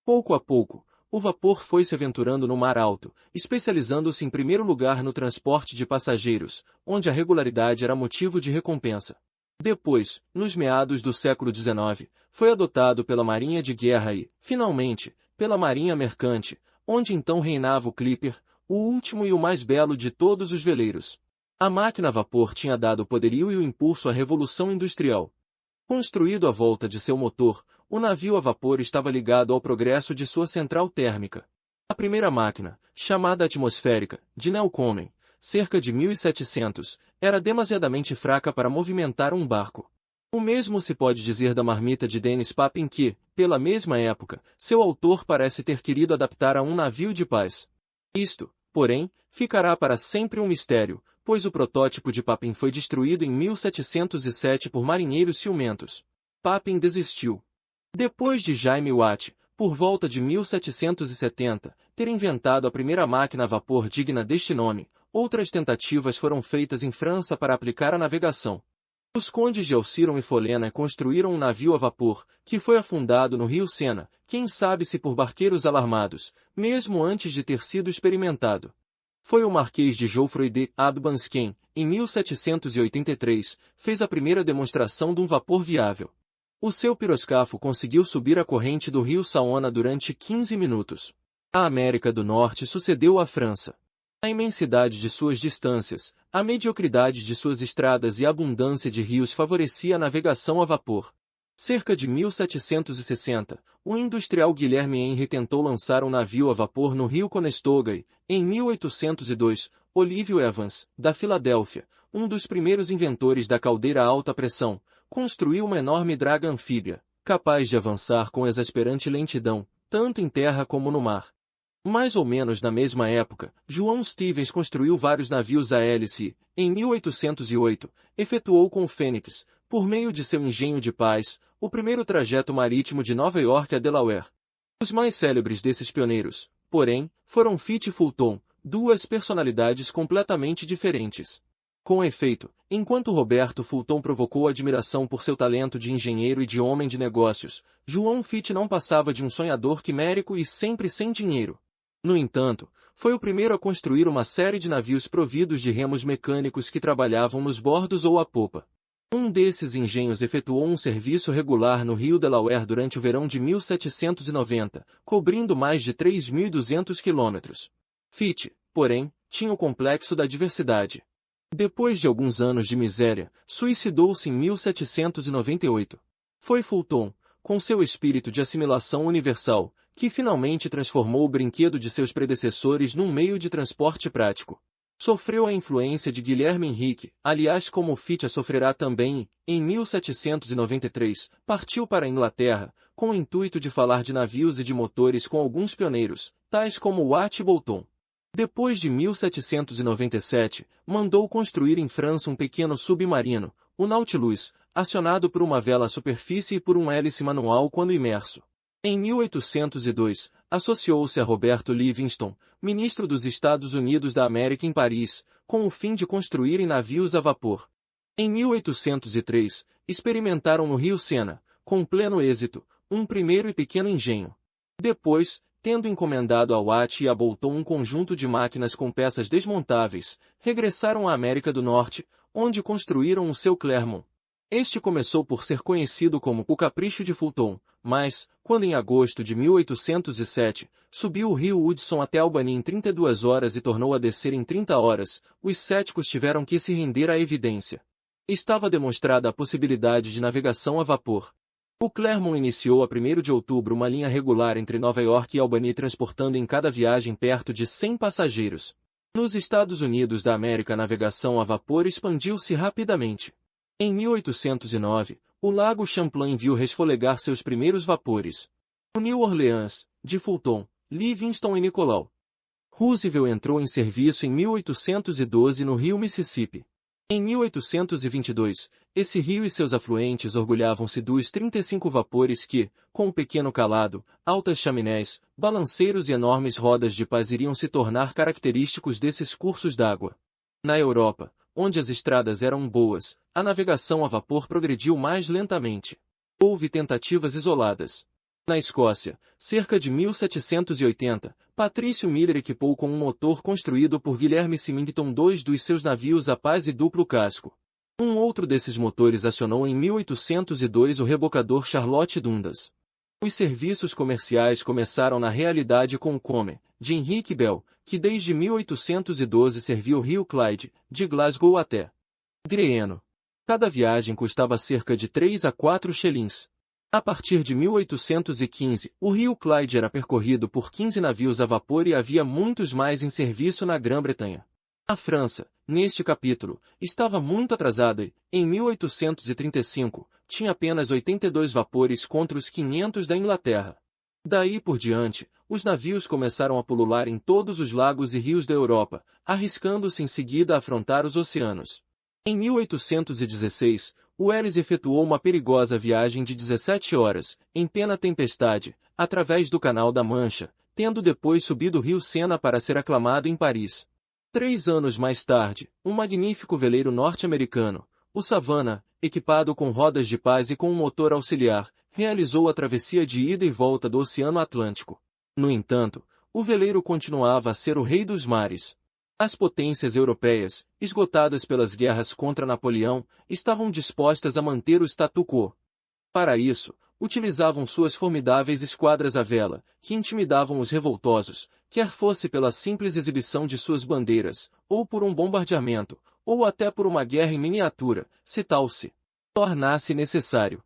Pouco a pouco, o vapor foi se aventurando no mar alto, especializando-se em primeiro lugar no transporte de passageiros, onde a regularidade era motivo de recompensa. Depois, nos meados do século XIX, foi adotado pela Marinha de Guerra e, finalmente, pela marinha mercante, onde então reinava o Clipper, o último e o mais belo de todos os veleiros. A máquina a vapor tinha dado o poderio e o impulso à revolução industrial. Construído à volta de seu motor, o navio a vapor estava ligado ao progresso de sua central térmica. A primeira máquina, chamada atmosférica, de Newcomen, cerca de 1700, era demasiadamente fraca para movimentar um barco. O mesmo se pode dizer da marmita de Dennis Papin que, pela mesma época, seu autor parece ter querido adaptar a um navio de paz. Isto, porém, ficará para sempre um mistério, pois o protótipo de Papin foi destruído em 1707 por marinheiros ciumentos. Papin desistiu. Depois de Jaime Watt, por volta de 1770, ter inventado a primeira máquina a vapor digna deste nome, outras tentativas foram feitas em França para aplicar a navegação. Os condes de Alciron e Folena construíram um navio a vapor, que foi afundado no rio Sena, quem sabe se por barqueiros alarmados, mesmo antes de ter sido experimentado. Foi o Marquês de Geoffroy de Abans quem, em 1783, fez a primeira demonstração de um vapor viável. O seu piroscafo conseguiu subir a corrente do rio Saona durante 15 minutos. A América do Norte sucedeu à França. A imensidade de suas distâncias, a mediocridade de suas estradas e a abundância de rios favorecia a navegação a vapor. Cerca de 1760, o industrial Guilherme Henry tentou lançar um navio a vapor no rio Conestoga e, em 1802, Olívio Evans, da Filadélfia, um dos primeiros inventores da caldeira a alta pressão, construiu uma enorme draga anfíbia, capaz de avançar com exasperante lentidão, tanto em terra como no mar. Mais ou menos na mesma época, João Stevens construiu vários navios a hélice e, em 1808, efetuou com o Fênix, por meio de seu engenho de paz, o primeiro trajeto marítimo de Nova York a Delaware. Os mais célebres desses pioneiros, porém, foram Fitch e Fulton, duas personalidades completamente diferentes. Com efeito, enquanto Roberto Fulton provocou admiração por seu talento de engenheiro e de homem de negócios, João Fitch não passava de um sonhador quimérico e sempre sem dinheiro. No entanto, foi o primeiro a construir uma série de navios providos de remos mecânicos que trabalhavam nos bordos ou à popa. Um desses engenhos efetuou um serviço regular no rio Delaware durante o verão de 1790, cobrindo mais de 3.200 quilômetros. Fitch, porém, tinha o complexo da diversidade. Depois de alguns anos de miséria, suicidou-se em 1798. Foi Fulton, com seu espírito de assimilação universal, que finalmente transformou o brinquedo de seus predecessores num meio de transporte prático. Sofreu a influência de Guilherme Henrique, aliás como Fitch a sofrerá também e, em 1793, partiu para a Inglaterra, com o intuito de falar de navios e de motores com alguns pioneiros, tais como Watt e Boulton. Depois de 1797, mandou construir em França um pequeno submarino, o Nautilus, acionado por uma vela à superfície e por um hélice manual quando imerso. Em 1802, associou-se a Roberto Livingston, ministro dos Estados Unidos da América em Paris, com o fim de construírem navios a vapor. Em 1803, experimentaram no rio Sena, com pleno êxito, um primeiro e pequeno engenho. Depois, tendo encomendado a Watt e a Boulton um conjunto de máquinas com peças desmontáveis, regressaram à América do Norte, onde construíram o seu Clermont. Este começou por ser conhecido como o Capricho de Fulton, mas, quando em agosto de 1807, subiu o rio Hudson até Albany em 32 horas e tornou a descer em 30 horas, os céticos tiveram que se render à evidência. Estava demonstrada a possibilidade de navegação a vapor. O Clermont iniciou a 1º de outubro uma linha regular entre Nova York e Albany transportando em cada viagem perto de 100 passageiros. Nos Estados Unidos da América a navegação a vapor expandiu-se rapidamente. Em 1809, o lago Champlain viu resfolegar seus primeiros vapores. O New Orleans, de Fulton, Livingston e Nicolau. Roosevelt entrou em serviço em 1812 no rio Mississippi. Em 1822, esse rio e seus afluentes orgulhavam-se dos 35 vapores que, com um pequeno calado, altas chaminés, balanceiros e enormes rodas de paz iriam se tornar característicos desses cursos d'água. Na Europa, onde as estradas eram boas, a navegação a vapor progrediu mais lentamente. Houve tentativas isoladas. Na Escócia, cerca de 1780, Patrício Miller equipou com um motor construído por Guilherme Symington 2 dos seus navios a paz e duplo casco. Um outro desses motores acionou em 1802 o rebocador Charlotte Dundas. Os serviços comerciais começaram na realidade com o Commer, de Henrique Bell, que desde 1812 servia o rio Clyde, de Glasgow até Greeno. Cada viagem custava cerca de 3 a 4 shillings. A partir de 1815, o rio Clyde era percorrido por 15 navios a vapor e havia muitos mais em serviço na Grã-Bretanha. A França, neste capítulo, estava muito atrasada e, em 1835, tinha apenas 82 vapores contra os 500 da Inglaterra. Daí por diante, os navios começaram a pulular em todos os lagos e rios da Europa, arriscando-se em seguida a afrontar os oceanos. Em 1816, o Ellis efetuou uma perigosa viagem de 17 horas, em plena tempestade, através do Canal da Mancha, tendo depois subido o rio Sena para ser aclamado em Paris. 3 anos mais tarde, um magnífico veleiro norte-americano, o Savannah, equipado com rodas de paz e com um motor auxiliar, realizou a travessia de ida e volta do Oceano Atlântico. No entanto, o veleiro continuava a ser o rei dos mares. As potências europeias, esgotadas pelas guerras contra Napoleão, estavam dispostas a manter o statu quo. Para isso, utilizavam suas formidáveis esquadras à vela, que intimidavam os revoltosos, quer fosse pela simples exibição de suas bandeiras, ou por um bombardeamento, ou até por uma guerra em miniatura, se tal se tornasse necessário.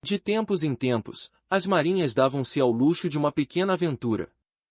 De tempos em tempos, as marinhas davam-se ao luxo de uma pequena aventura.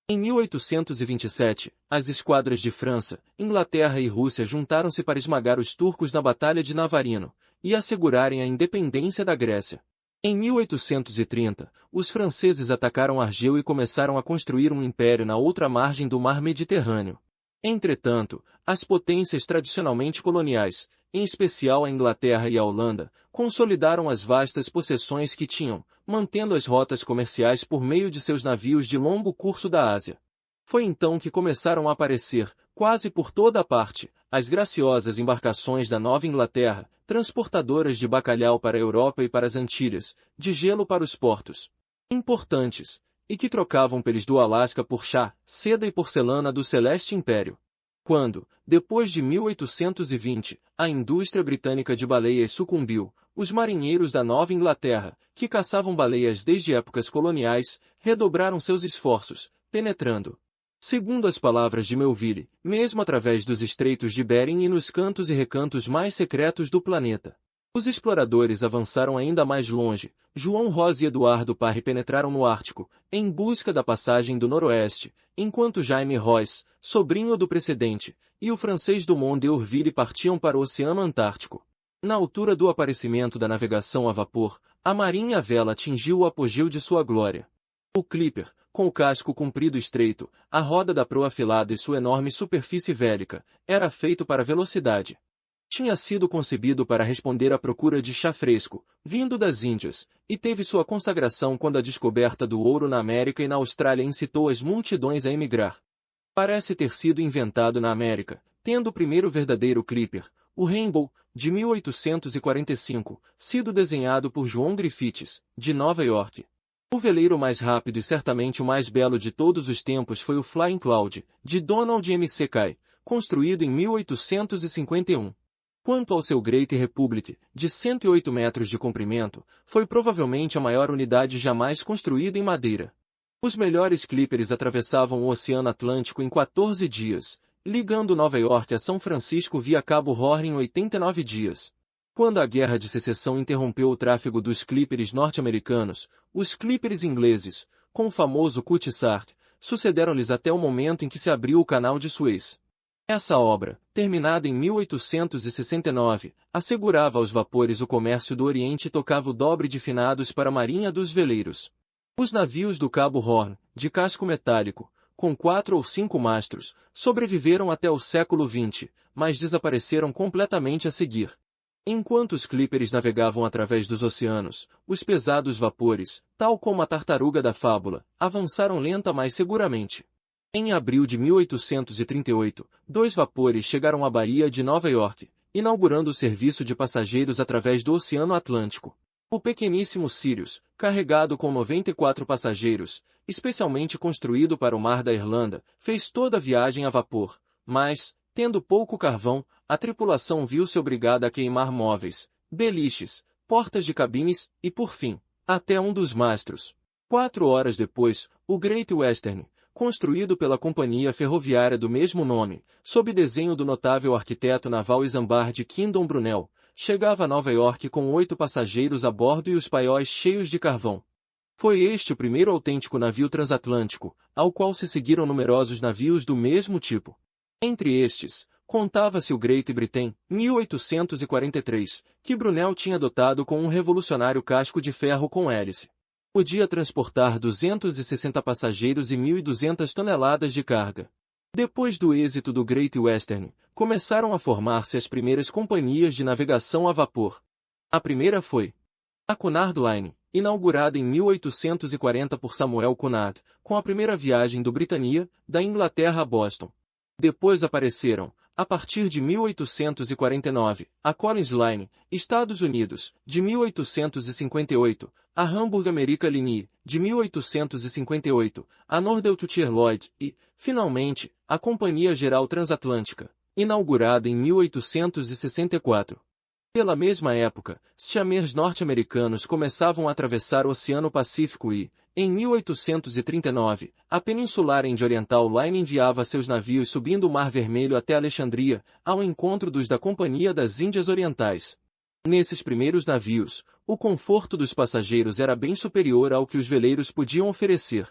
Em 1827, as esquadras de França, Inglaterra e Rússia juntaram-se para esmagar os turcos na Batalha de Navarino, e assegurarem a independência da Grécia. Em 1830, os franceses atacaram Argel e começaram a construir um império na outra margem do mar Mediterrâneo. Entretanto, as potências tradicionalmente coloniais, em especial a Inglaterra e a Holanda, consolidaram as vastas possessões que tinham, mantendo as rotas comerciais por meio de seus navios de longo curso da Ásia. Foi então que começaram a aparecer, quase por toda a parte, as graciosas embarcações da Nova Inglaterra, transportadoras de bacalhau para a Europa e para as Antilhas, de gelo para os portos importantes, e que trocavam peles do Alasca por chá, seda e porcelana do Celeste Império. Quando, depois de 1820, a indústria britânica de baleias sucumbiu, os marinheiros da Nova Inglaterra, que caçavam baleias desde épocas coloniais, redobraram seus esforços, penetrando, segundo as palavras de Melville, mesmo através dos estreitos de Bering e nos cantos e recantos mais secretos do planeta. Os exploradores avançaram ainda mais longe. João Rosa e Eduardo Parry penetraram no Ártico, em busca da passagem do Noroeste, enquanto Jaime Royce, sobrinho do precedente, e o francês Dumont d'Urville partiam para o Oceano Antártico. Na altura do aparecimento da navegação a vapor, a marinha à vela atingiu o apogeu de sua glória. O Clipper, com o casco comprido estreito, a roda da proa afilada e sua enorme superfície vélica, era feito para velocidade. Tinha sido concebido para responder à procura de chá fresco, vindo das Índias, e teve sua consagração quando a descoberta do ouro na América e na Austrália incitou as multidões a emigrar. Parece ter sido inventado na América, tendo o primeiro verdadeiro clipper, o Rainbow, de 1845, sido desenhado por João Griffiths, de Nova York. O veleiro mais rápido e certamente o mais belo de todos os tempos foi o Flying Cloud, de Donald M. Kay, construído em 1851. Quanto ao seu Great Republic, de 108 metros de comprimento, foi provavelmente a maior unidade jamais construída em madeira. Os melhores clippers atravessavam o Oceano Atlântico em 14 dias, ligando Nova York a São Francisco via Cabo Horn em 89 dias. Quando a Guerra de Secessão interrompeu o tráfego dos clippers norte-americanos, os clippers ingleses, com o famoso Cutty-Sark, sucederam-lhes até o momento em que se abriu o Canal de Suez. Essa obra, terminada em 1869, assegurava aos vapores o comércio do Oriente e tocava o dobre de finados para a marinha dos veleiros. Os navios do Cabo Horn, de casco metálico, com 4 ou 5 mastros, sobreviveram até o século XX, mas desapareceram completamente a seguir. Enquanto os clippers navegavam através dos oceanos, os pesados vapores, tal como a tartaruga da fábula, avançaram lenta mas seguramente. Em abril de 1838, 2 vapores chegaram à Baía de Nova York, inaugurando o serviço de passageiros através do Oceano Atlântico. O pequeníssimo Sirius, carregado com 94 passageiros, especialmente construído para o Mar da Irlanda, fez toda a viagem a vapor, mas, tendo pouco carvão, a tripulação viu-se obrigada a queimar móveis, beliches, portas de cabines e, por fim, até um dos mastros. 4 horas depois, o Great Western, construído pela companhia ferroviária do mesmo nome, sob desenho do notável arquiteto naval Isambard Kingdom Brunel, chegava a Nova York com 8 passageiros a bordo e os paióis cheios de carvão. Foi este o primeiro autêntico navio transatlântico, ao qual se seguiram numerosos navios do mesmo tipo. Entre estes, contava-se o Great Britain, 1843, que Brunel tinha dotado com um revolucionário casco de ferro com hélice. Podia transportar 260 passageiros e 1.200 toneladas de carga. Depois do êxito do Great Western, começaram a formar-se as primeiras companhias de navegação a vapor. A primeira foi a Cunard Line, inaugurada em 1840 por Samuel Cunard, com a primeira viagem do Britannia, da Inglaterra a Boston. Depois apareceram, a partir de 1849, a Collins Line, Estados Unidos, de 1858, a Hamburg America Line, de 1858, a Nordout-Tier Lloyd e, finalmente, a Companhia Geral Transatlântica, inaugurada em 1864. Pela mesma época, steamers norte-americanos começavam a atravessar o Oceano Pacífico e, em 1839, a Peninsular and Oriental Line enviava seus navios subindo o Mar Vermelho até Alexandria, ao encontro dos da Companhia das Índias Orientais. Nesses primeiros navios, o conforto dos passageiros era bem superior ao que os veleiros podiam oferecer.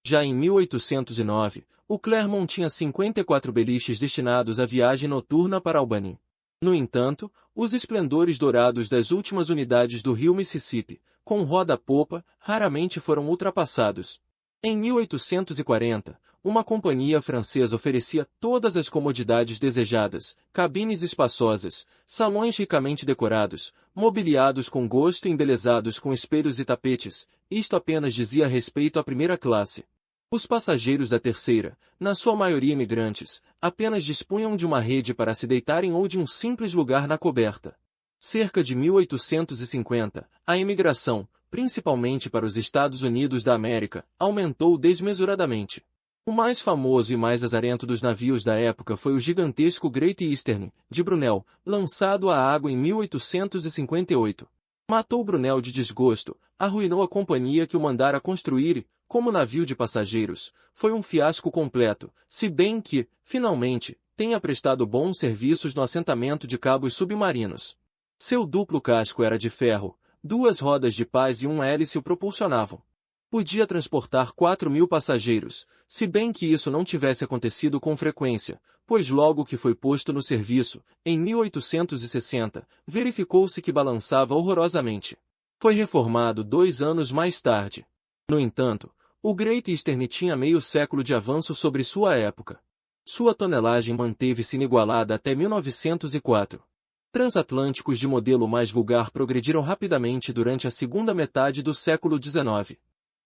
Já em 1809, o Clermont tinha 54 beliches destinados à viagem noturna para Albany. No entanto, os esplendores dourados das últimas unidades do rio Mississippi, com roda-popa, raramente foram ultrapassados. Em 1840, uma companhia francesa oferecia todas as comodidades desejadas, cabines espaçosas, salões ricamente decorados, mobiliados com gosto e embelezados com espelhos e tapetes. Isto apenas dizia respeito à primeira classe. Os passageiros da terceira, na sua maioria imigrantes, apenas dispunham de uma rede para se deitarem ou de um simples lugar na coberta. Cerca de 1850, a imigração, principalmente para os Estados Unidos da América, aumentou desmesuradamente. O mais famoso e mais azarento dos navios da época foi o gigantesco Great Eastern, de Brunel, lançado à água em 1858. Matou Brunel de desgosto, arruinou a companhia que o mandara construir e, como navio de passageiros, foi um fiasco completo, se bem que, finalmente, tenha prestado bons serviços no assentamento de cabos submarinos. Seu duplo casco era de ferro, 2 rodas de pás e um hélice o propulsionavam. Podia transportar 4.000 passageiros, se bem que isso não tivesse acontecido com frequência, pois logo que foi posto no serviço, em 1860, verificou-se que balançava horrorosamente. Foi reformado 2 anos mais tarde. No entanto, o Great Eastern tinha meio século de avanço sobre sua época. Sua tonelagem manteve-se inigualada até 1904. Transatlânticos de modelo mais vulgar progrediram rapidamente durante a segunda metade do século XIX.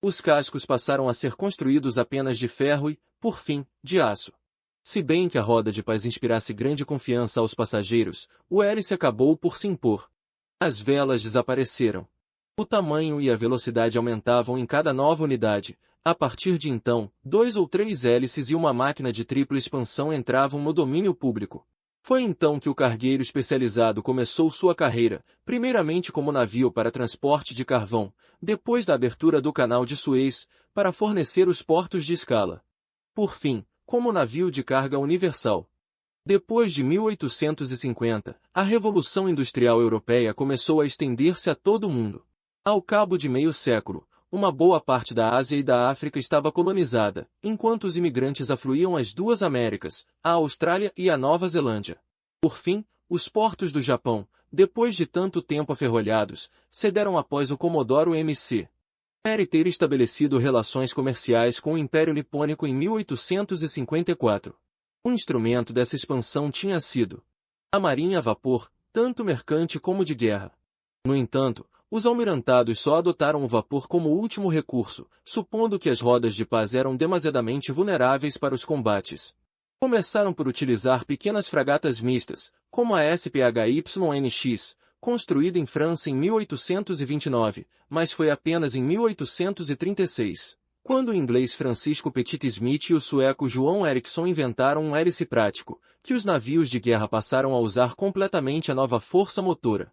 Os cascos passaram a ser construídos apenas de ferro e, por fim, de aço. Se bem que a roda de pás inspirasse grande confiança aos passageiros, o hélice acabou por se impor. As velas desapareceram. O tamanho e a velocidade aumentavam em cada nova unidade. A partir de então, 2 ou 3 hélices e uma máquina de tripla expansão entravam no domínio público. Foi então que o cargueiro especializado começou sua carreira, primeiramente como navio para transporte de carvão, depois da abertura do Canal de Suez, para fornecer os portos de escala. Por fim, como navio de carga universal. Depois de 1850, a Revolução Industrial Europeia começou a estender-se a todo o mundo. Ao cabo de meio século, uma boa parte da Ásia e da África estava colonizada, enquanto os imigrantes afluíam às 2 Américas, a Austrália e a Nova Zelândia. Por fim, os portos do Japão, depois de tanto tempo aferrolhados, cederam após o Comodoro MC. Perry ter estabelecido relações comerciais com o Império Nipônico em 1854. Um instrumento dessa expansão tinha sido a marinha a vapor, tanto mercante como de guerra. No entanto, os almirantados só adotaram o vapor como último recurso, supondo que as rodas de pás eram demasiadamente vulneráveis para os combates. Começaram por utilizar pequenas fragatas mistas, como a SPHYNX, construída em França em 1829, mas foi apenas em 1836, quando o inglês Francisco Petit Smith e o sueco João Eriksson inventaram um hélice prático, que os navios de guerra passaram a usar completamente a nova força motora.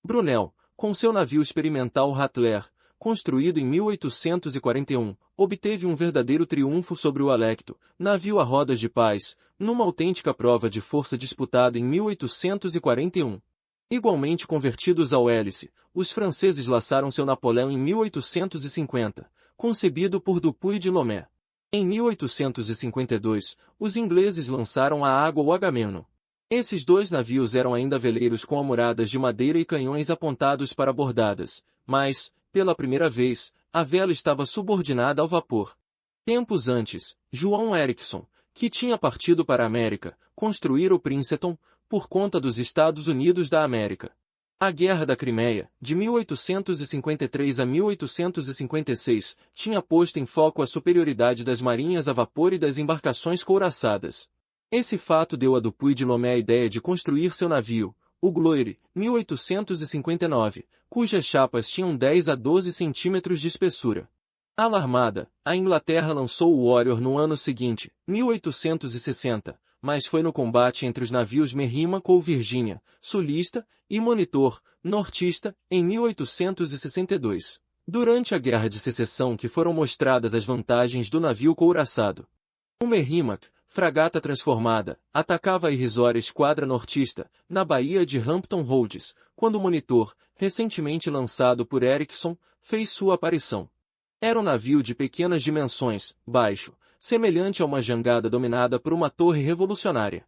Brunel, com seu navio experimental Rattler, construído em 1841, obteve um verdadeiro triunfo sobre o Alecto, navio a rodas de paz, numa autêntica prova de força disputada em 1841. Igualmente convertidos ao hélice, os franceses laçaram seu Napoléon em 1850, concebido por Dupuy de Lomé. Em 1852, os ingleses lançaram à água o Agamemnon. Esses dois navios eram ainda veleiros com almoradas de madeira e canhões apontados para bordadas, mas, pela primeira vez, a vela estava subordinada ao vapor. Tempos antes, João Ericsson, que tinha partido para a América, construíra o Princeton, por conta dos Estados Unidos da América. A Guerra da Crimeia, de 1853 a 1856, tinha posto em foco a superioridade das marinhas a vapor e das embarcações couraçadas. Esse fato deu a Dupuy de Lomé a ideia de construir seu navio, o Gloire, 1859, cujas chapas tinham 10 a 12 centímetros de espessura. Alarmada, a Inglaterra lançou o Warrior no ano seguinte, 1860, mas foi no combate entre os navios Merrimack ou Virgínia, sulista, e Monitor, nortista, em 1862. Durante a Guerra de Secessão que foram mostradas as vantagens do navio couraçado. O Merrimack, fragata transformada, atacava a irrisória esquadra nortista, na baía de Hampton Roads, quando o Monitor, recentemente lançado por Ericsson, fez sua aparição. Era um navio de pequenas dimensões, baixo, semelhante a uma jangada dominada por uma torre revolucionária.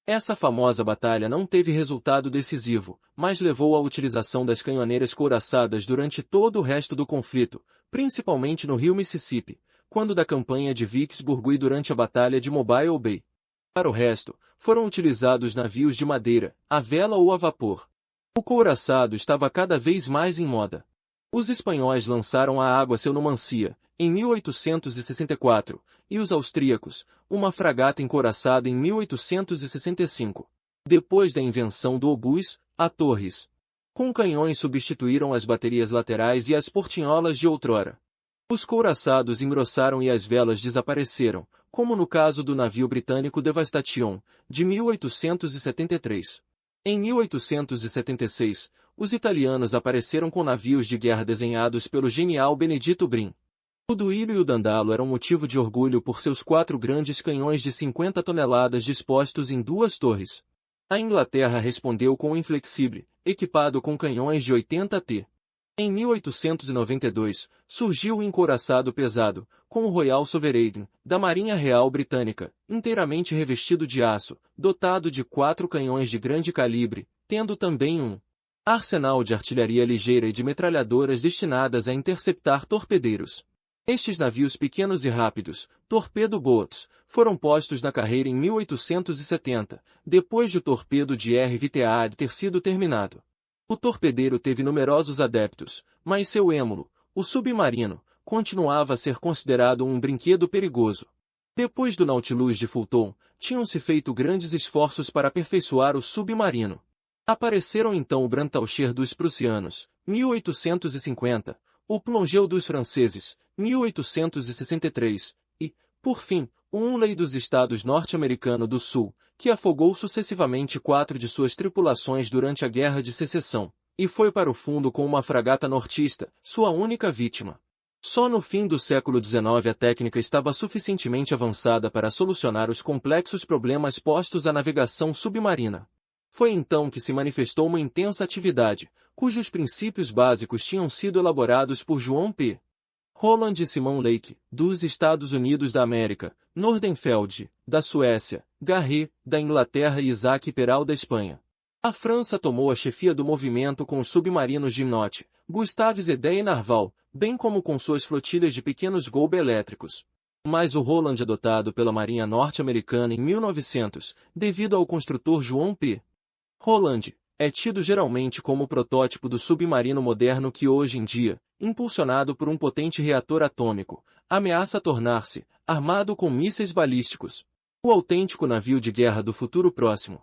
Essa famosa batalha não teve resultado decisivo, mas levou à utilização das canhoneiras couraçadas durante todo o resto do conflito, principalmente no rio Mississippi, quando da campanha de Vicksburg e durante a Batalha de Mobile Bay. Para o resto, foram utilizados navios de madeira, a vela ou a vapor. O couraçado estava cada vez mais em moda. Os espanhóis lançaram à água seu Numancia, em 1864, e os austríacos, uma fragata encouraçada em 1865. Depois da invenção do obus, a Torres. Com canhões substituíram as baterias laterais e as portinholas de outrora. Os couraçados engrossaram e as velas desapareceram, como no caso do navio britânico Devastation, de 1873. Em 1876, os italianos apareceram com navios de guerra desenhados pelo genial Benedito Brin. O Duílio e o Dandalo eram motivo de orgulho por seus 4 grandes canhões de 50 toneladas dispostos em 2 torres. A Inglaterra respondeu com o Inflexible, equipado com canhões de 80 t. Em 1892, surgiu o encouraçado pesado, com o Royal Sovereign, da Marinha Real Britânica, inteiramente revestido de aço, dotado de 4 canhões de grande calibre, tendo também um arsenal de artilharia ligeira e de metralhadoras destinadas a interceptar torpedeiros. Estes navios pequenos e rápidos, torpedo-boats, foram postos na carreira em 1870, depois de o torpedo de RVTAD ter sido terminado. O torpedeiro teve numerosos adeptos, mas seu êmulo, o submarino, continuava a ser considerado um brinquedo perigoso. Depois do Nautilus de Fulton, tinham-se feito grandes esforços para aperfeiçoar o submarino. Apareceram então o Brandtaucher dos prussianos, 1850, o Plongeu dos franceses, 1863, e, por fim, o Unley dos Estados norte-americano do Sul, que afogou sucessivamente 4 de suas tripulações durante a Guerra de Secessão, e foi para o fundo com uma fragata nortista, sua única vítima. Só no fim do século XIX a técnica estava suficientemente avançada para solucionar os complexos problemas postos à navegação submarina. Foi então que se manifestou uma intensa atividade, cujos princípios básicos tinham sido elaborados por João P. Roland e Simon Lake, dos Estados Unidos da América, Nordenfeld, da Suécia, Garret, da Inglaterra e Isaac Peral da Espanha. A França tomou a chefia do movimento com os submarinos Gimnot, Gustave Zedé e Narval, bem como com suas flotilhas de pequenos golpe elétricos. Mas o Roland adotado pela Marinha norte-americana em 1900, devido ao construtor João P. Roland, é tido geralmente como o protótipo do submarino moderno que hoje em dia, impulsionado por um potente reator atômico, ameaça tornar-se armado com mísseis balísticos. O autêntico navio de guerra do futuro próximo.